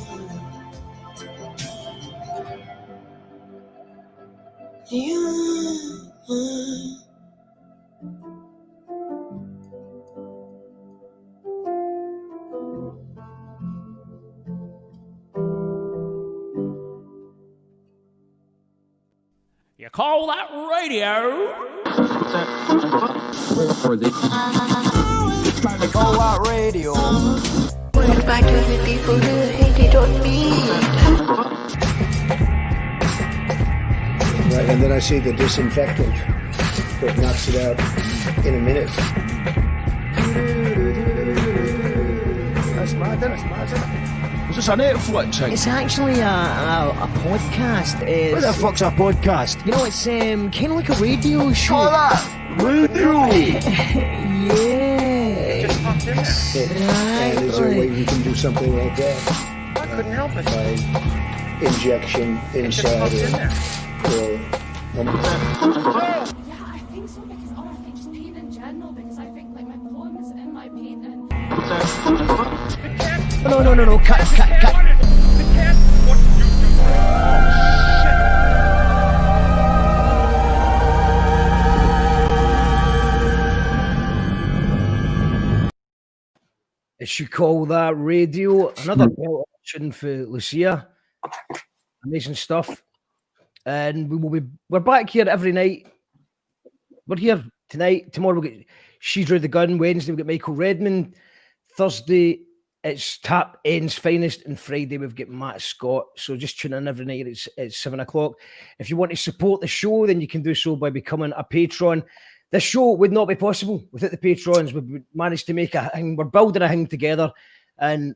[SPEAKER 2] You call that radio?
[SPEAKER 12] Call out radio.
[SPEAKER 10] Goodbye to the people who hated on me.
[SPEAKER 13] Right, and then I see the disinfectant that knocks it out in a minute.
[SPEAKER 5] That's mad, isn't it? Is this a Netflix thing?
[SPEAKER 12] It's actually a podcast.
[SPEAKER 5] What the fuck's a podcast?
[SPEAKER 12] You know, it's kind of like a radio show.
[SPEAKER 5] Call that radio.
[SPEAKER 12] Yeah.
[SPEAKER 13] And is there a way you can do something like that?
[SPEAKER 2] I couldn't help it.
[SPEAKER 13] By injection inside
[SPEAKER 2] Yeah,
[SPEAKER 14] I think so, because I think just paint in general, because I think like my poem is in my painting.
[SPEAKER 5] No, cut. As you call that radio, another belt tune for Lucia. Amazing stuff. And we're back here every night. We're here tonight. Tomorrow we'll get She's Drew the Gun. Wednesday we've got Michael Redmond. Thursday it's Tap Ends Finest, and Friday we've got Matt Scott. So just tune in every night. It's 7 o'clock. If you want to support the show, then you can do so by becoming a patron. This show would not be possible without the patrons. We've managed to make a thing. We're building a thing together, and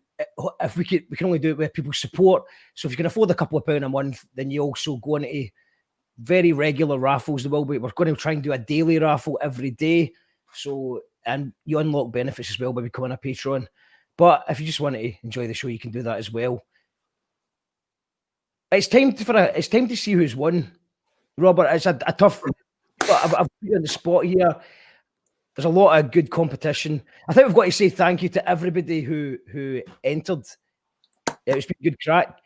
[SPEAKER 5] if we can only do it with people's support. So if you can afford a couple of £1 a month, then you also go into very regular raffles. We're going to try and do a daily raffle every day. So, and you unlock benefits as well by becoming a patron. But if you just want to enjoy the show, you can do that as well. It's time to see who's won, Robert. It's a tough. I've put you on the spot here. There's a lot of good competition. I think we've got to say thank you to everybody who entered. It's been good crack.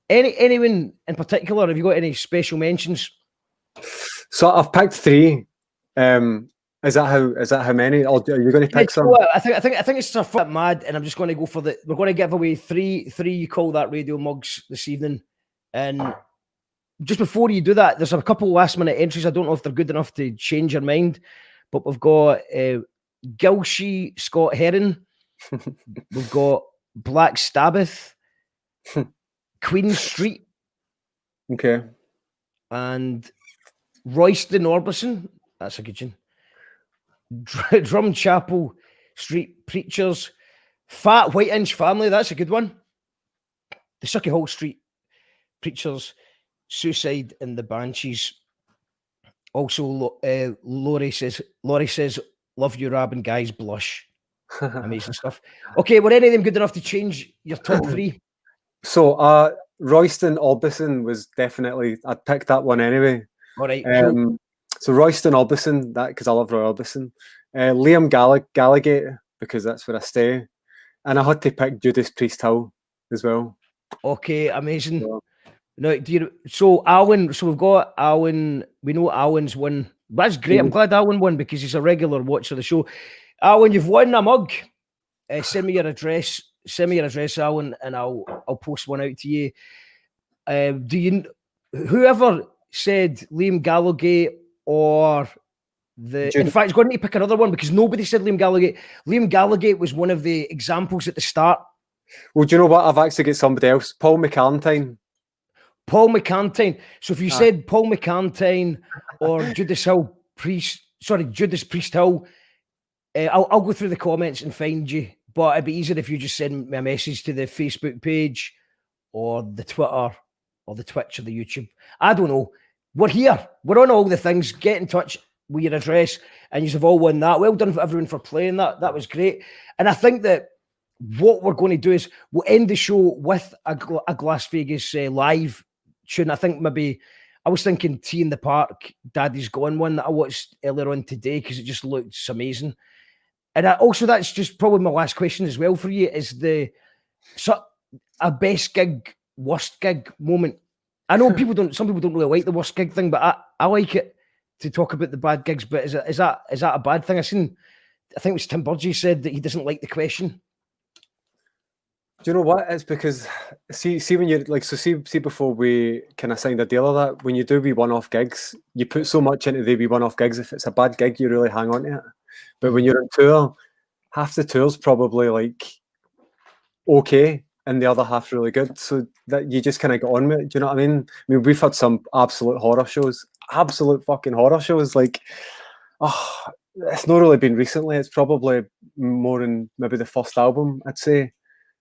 [SPEAKER 5] Anyone in particular? Have you got any special mentions?
[SPEAKER 8] So I've picked 3. Is that how many? Or are you going to pick some?
[SPEAKER 5] I think it's a fuck mad, and I'm just going to go for we're going to give away three You Call That Radio mugs this evening. And just before you do that, there's a couple last minute entries. I don't know if they're good enough to change your mind, but we've got Gilshy Scott Heron. We've got Black Stabbath, Queen Street.
[SPEAKER 8] Okay.
[SPEAKER 5] And Royston Orbison. That's a good one. Drum Chapel Street Preachers. Fat White Inch Family. That's a good one. The Sucky Hall Street Preachers. Suicide and the Banshees. Also, Laurie says, love you, Rab, and guys blush. Amazing stuff. Okay, were any of them good enough to change your top 3?
[SPEAKER 8] So, Royston Orbison was definitely, I picked that one anyway.
[SPEAKER 5] All right.
[SPEAKER 8] So Royston Orbison, that because I love Roy Orbison. Liam Gallagher, because that's where I stay. And I had to pick Judas Priest Hill as well.
[SPEAKER 5] Okay, amazing. So, so Alan, so we've got Alan, we know Alan's won. That's great. I'm glad Alan won because he's a regular watcher of the show. Alan, you've won a mug. Send me your address. Send me your address, Alan, and I'll post one out to you. Whoever said Liam Gallowgate or in fact, it's going to pick another one because nobody said Liam Gallowgate. Liam Gallowgate was one of the examples at the start.
[SPEAKER 8] Well, do you know what? I've actually got somebody else, Paul McCarntine.
[SPEAKER 5] Paul McCarntine. So if you said Paul McCarntine or Judas Priest Hill, I'll go through the comments and find you. But it'd be easier if you just send me a message to the Facebook page or the Twitter or the Twitch or the YouTube. I don't know. We're here. We're on all the things. Get in touch with your address, and you've all won that. Well done for everyone for playing that. That was great. And I think that what we're going to do is we'll end the show with a Glasvegas live tune. I think maybe I was thinking Tea in the Park, Daddy's Gone one that I watched earlier on today because it just looks amazing. And also that's just probably my last question as well for you is a best gig, worst gig moment. I know some people don't really like the worst gig thing, but I like it to talk about the bad gigs. But is that a bad thing? I think it was Tim Burgess said that he doesn't like the question.
[SPEAKER 8] Do you know what? It's because see when you're like see before we kind of signed a deal of that, when you do wee one-off gigs, you put so much into the wee one-off gigs. If it's a bad gig, you really hang on to it. But when you're on tour, half the tour's probably like okay, and the other half really good. So that you just kind of get on with it. Do you know what I mean? I mean, we've had some absolute fucking horror shows. Like, it's not really been recently. It's probably more in maybe the first album, I'd say.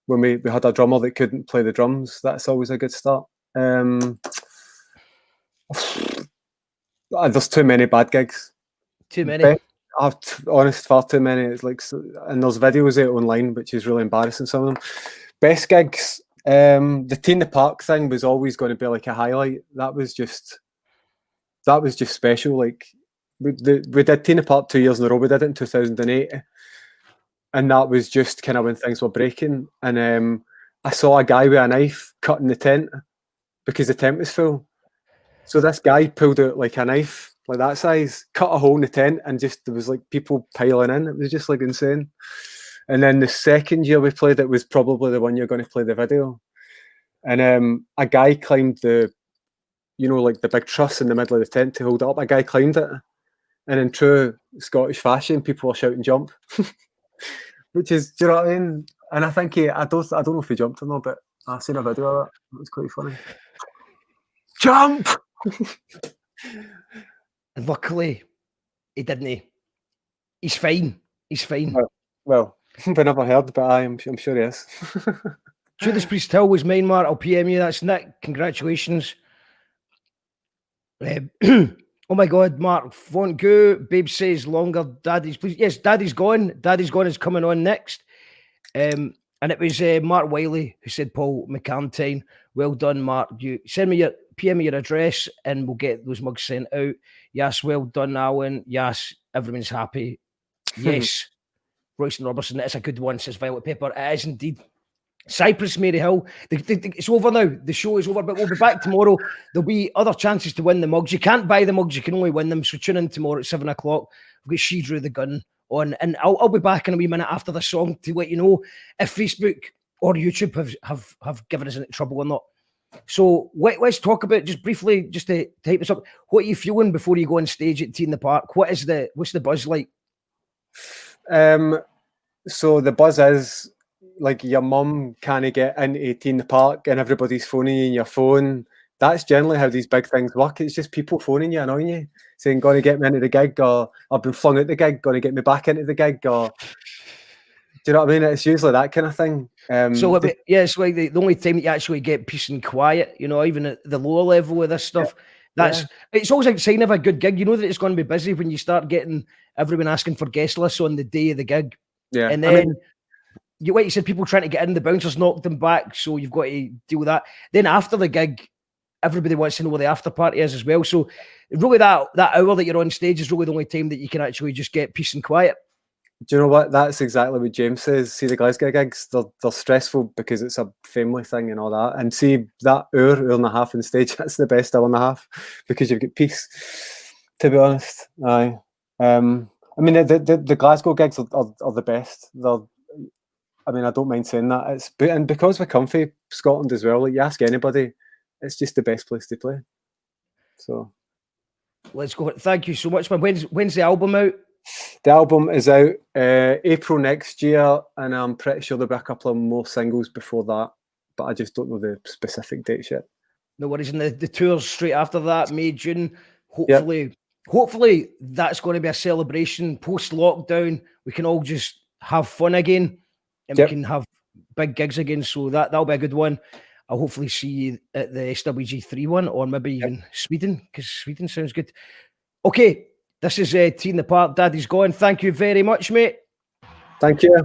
[SPEAKER 8] When we had a drummer that couldn't play the drums, that's always a good start. There's too many bad gigs.
[SPEAKER 5] Too many.
[SPEAKER 8] Honest, far too many. It's like, and there's videos out online, which is really embarrassing. Some of them. Best gigs. The Tea in the Park thing was always going to be like a highlight. That was just special. Like we did Tea in the Park 2 years in a row. We did it in 2008. And that was just kind of when things were breaking. And I saw a guy with a knife cutting the tent because the tent was full. So this guy pulled out like a knife, like that size, cut a hole in the tent, and just there was like people piling in. It was just like insane. And then the second year we played it was probably the one you're going to play the video. And a guy climbed the big truss in the middle of the tent to hold it up. A guy climbed it. And in true Scottish fashion, people were shouting jump. Which is, do you know what I mean? And I think I don't know if he jumped or not, but I've seen a video of it. It was quite funny. Jump!
[SPEAKER 5] And luckily, he didn't. He's fine. He's fine.
[SPEAKER 8] Well, I've never heard, but I'm sure he is.
[SPEAKER 5] Judas Priest Hill was mine, Mark. I'll PM you. That's Nick. Congratulations. Oh my God, Mark Fongu. Babe says longer. Daddy's, please. Yes, Daddy's Gone. Daddy's Gone is coming on next. And it was Mark Wiley who said Paul McCarntine. Well done, Mark. You send me PM me your address and we'll get those mugs sent out. Yes, well done, Alan. Yes, everyone's happy. Yes, Royston Robertson. It's a good one, says Violet Pepper. It is indeed. Cyprus, Mary Hill. It's over now. The show is over, but we'll be back tomorrow. There'll be other chances to win the mugs. You can't buy the mugs, you can only win them. So tune in tomorrow at 7 o'clock. We've got She Drew the Gun on, and I'll be back in a wee minute after the song to let you know if Facebook or YouTube have given us any trouble or not. So let's talk about just briefly, just to type this up. What are you feeling before you go on stage at Tea in the Park? What's the buzz like?
[SPEAKER 8] So the buzz is like your mum can't get into Tea in the Park and everybody's phoning you on your phone. That's generally how these big things work. It's just people phoning you, annoying you, saying, "Going to get me into the gig," or "I've been flung out the gig, going to get me back into the gig," or do you know what I mean? It's usually that kind of thing.
[SPEAKER 5] It's like the only time that you actually get peace and quiet, even at the lower level of this stuff. It's always like a sign of a good gig. You know that it's going to be busy when you start getting everyone asking for guest lists on the day of the gig.
[SPEAKER 8] Yeah,
[SPEAKER 5] and then like you said, people trying to get in, the bouncers knocked them back, so you've got to deal with that. Then after the gig, everybody wants to know where the after party is as well. So really that hour that you're on stage is really the only time that you can actually just get peace and quiet.
[SPEAKER 8] Do you know what? That's exactly what James says. See, the Glasgow gigs, they're stressful because it's a family thing and all that. And see, that hour and a half on stage, that's the best hour and a half because you've got peace, to be honest. Aye. I mean, the Glasgow gigs are the best. I mean, I don't mind saying that. And because we're comfy, Scotland as well. Like, you ask anybody, it's just the best place to play. So
[SPEAKER 5] let's go. Thank you so much, man. When's the album out?
[SPEAKER 8] The album is out April next year, and I'm pretty sure there'll be a couple of more singles before that, but I just don't know the specific dates yet.
[SPEAKER 5] No worries. And the tours straight after that, May, June. Hopefully that's going to be a celebration post-lockdown. We can all just have fun again, and we can have big gigs again. So that'll be a good one. I'll hopefully see you at the SWG3 one, or maybe even Sweden, because Sweden sounds good. Okay, this is Tea in the Park. Daddy's gone. Thank you very much, mate.
[SPEAKER 8] Thank you.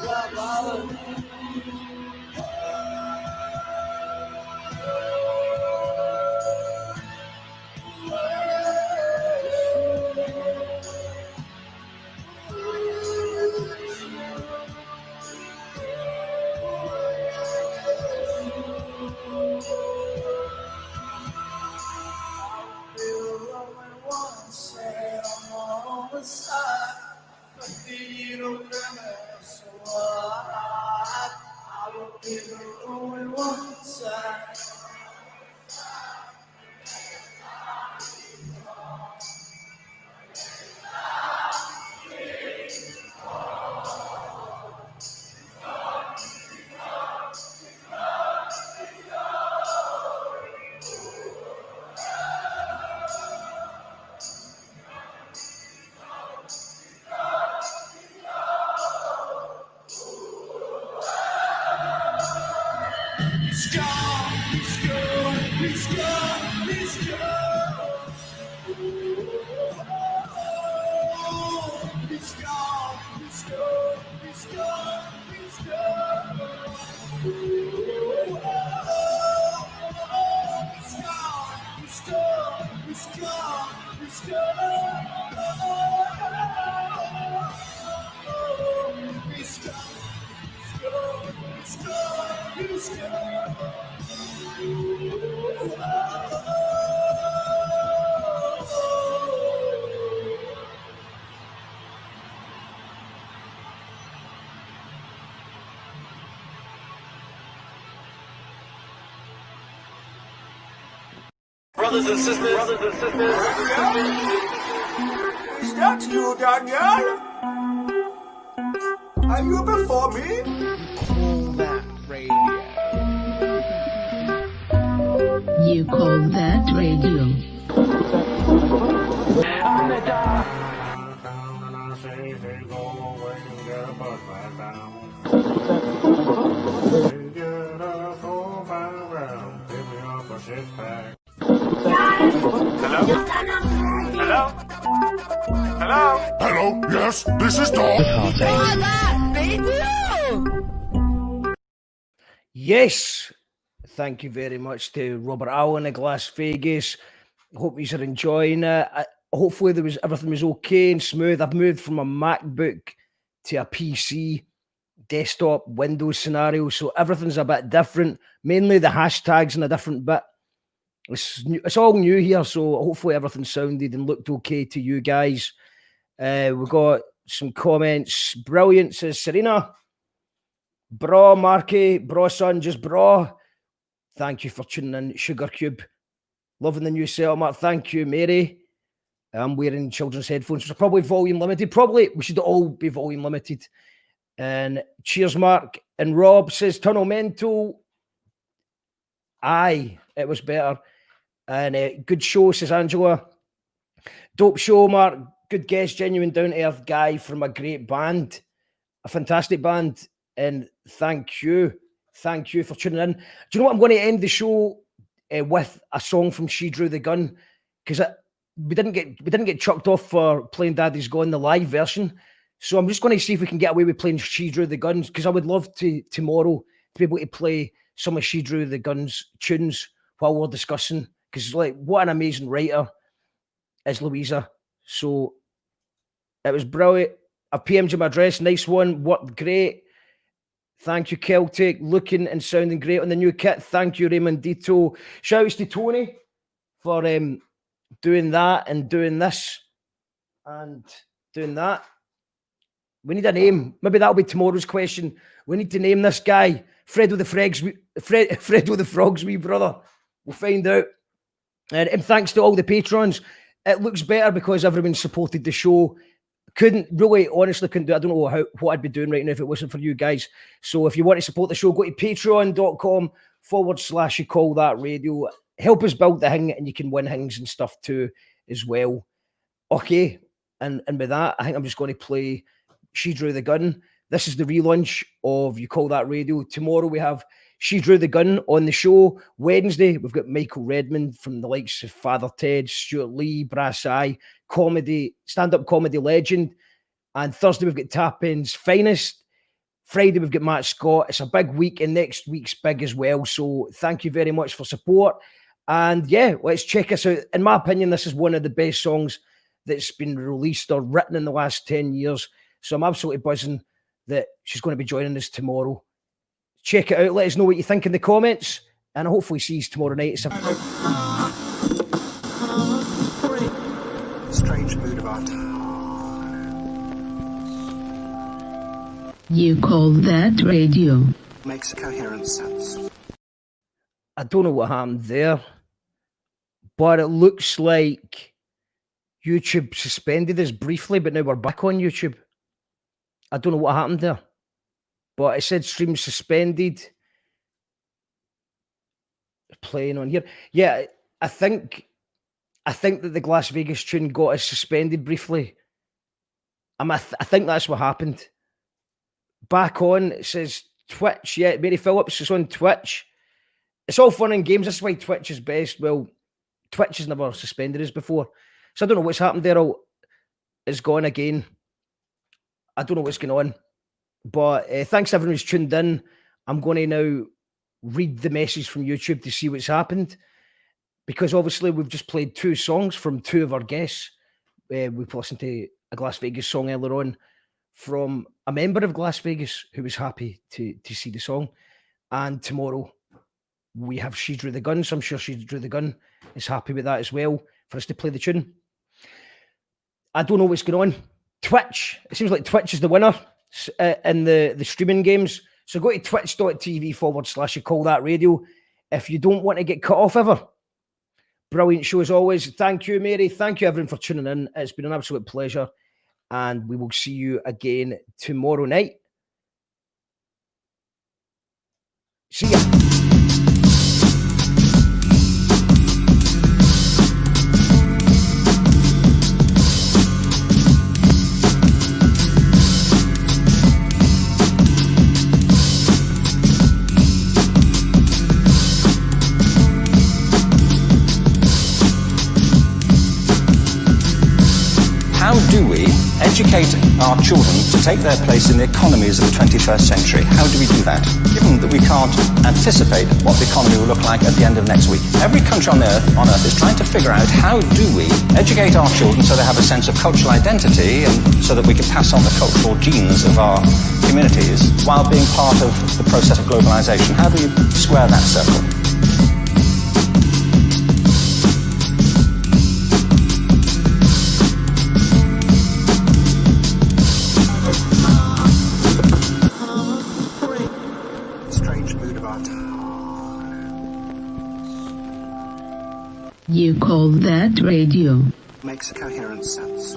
[SPEAKER 11] Rab Allan.
[SPEAKER 2] Brothers and sisters, is that you, Daniel? Are you before me?
[SPEAKER 3] You call that radio.
[SPEAKER 9] Hello, yes, this is Dog.
[SPEAKER 5] Yes, thank you very much to Rab Allan of Glasvegas. Hope you are enjoying it. Hopefully everything was okay and smooth. I've moved from a MacBook to a PC desktop Windows scenario, so everything's a bit different. Mainly the hashtags and a different bit. It's all new here, so hopefully everything sounded and looked okay to you guys. We've got some comments. Brilliant, says Serena. Bra, Marky, bra, son, just bra. Thank you for tuning in, Sugar Cube. Loving the new setup, Mark. Thank you, Mary. I'm wearing children's headphones, which are probably volume limited. Probably we should all be volume limited. And cheers, Mark. And Rob says, Tunnel Mental. Aye, it was better. And good show, says Angela. Dope show, Mark. Good guest, genuine down-to-earth guy from a great band. A fantastic band. And thank you. Thank you for tuning in. Do you know what? I'm going to end the show with a song from She Drew the Gun, because we didn't get chucked off for playing Daddy's Gone, the live version. So I'm just going to see if we can get away with playing She Drew the Guns, because I would love to tomorrow to be able to play some of She Drew the Guns tunes while we're discussing, because like what an amazing writer is Louisa. So it was brilliant. I PM'd you my address. Nice one. Worked great. Thank you, Celtic. Looking and sounding great on the new kit. Thank you, Raymond Dito. Shouts to Tony for doing that and doing this and doing that. We need a name. Maybe that'll be tomorrow's question. We need to name this guy Fred with the Frogs, wee brother. We'll find out. And thanks to all the patrons. It looks better because everyone supported the show. Honestly couldn't do. I don't know what I'd be doing right now if it wasn't for you guys. So if you want to support the show, go to patreon.com/you call that radio. Help us build the thing, and you can win things and stuff too as well. Okay, and with that, I think I'm just going to play She Drew the Gun. This is the relaunch of You Call That Radio. Tomorrow we have She Drew the Gun on the show. Wednesday, we've got Michael Redmond from the likes of Father Ted, Stuart Lee, Brass Eye, stand-up comedy legend. And Thursday, we've got Tappin's Finest. Friday, we've got Matt Scott. It's a big week, and next week's big as well. So thank you very much for support. And yeah, let's check us out. In my opinion, this is one of the best songs that's been released or written in the last 10 years. So I'm absolutely buzzing that she's going to be joining us tomorrow. Check it out. Let us know what you think in the comments. And I hopefully see you tomorrow night.
[SPEAKER 15] Strange mood about.
[SPEAKER 3] You call that radio.
[SPEAKER 15] Makes coherent sense.
[SPEAKER 5] I don't know what happened there, but it looks like YouTube suspended us briefly, but now we're back on YouTube. I don't know what happened there, but it said stream suspended. Playing on here. Yeah, I think that the Glasvegas tune got us suspended briefly. I think that's what happened. Back on, it says Twitch. Yeah, Mary Phillips is on Twitch. It's all fun and games. That's why Twitch is best. Well, Twitch has never suspended us before. So I don't know what's happened there. It's gone again. I don't know what's going on. But thanks to everyone who's tuned in. I'm going to now read the message from YouTube to see what's happened. Because obviously we've just played two songs from two of our guests. We've listened to a Glasvegas song earlier on from a member of Glasvegas who was happy to see the song. And tomorrow we have She Drew the Gun, so I'm sure She Drew the Gun is happy with that as well for us to play the tune. I don't know what's going on. Twitch, it seems like Twitch is the winner in the streaming games. So go to twitch.tv/You Call That Radio if you don't want to get cut off ever. Brilliant show as always. Thank you, Mary. Thank you, everyone, for tuning in. It's been an absolute pleasure. And we will see you again tomorrow night. See ya.
[SPEAKER 16] How do we educate our children to take their place in the economies of the 21st century? How do we do that, given that we can't anticipate what the economy will look like at the end of next week? Every country on earth is trying to figure out how do we educate our children so they have a sense of cultural identity and so that we can pass on the cultural genes of our communities while being part of the process of globalization. How do we square that circle?
[SPEAKER 3] You Call That Radio.
[SPEAKER 15] Makes coherent sense.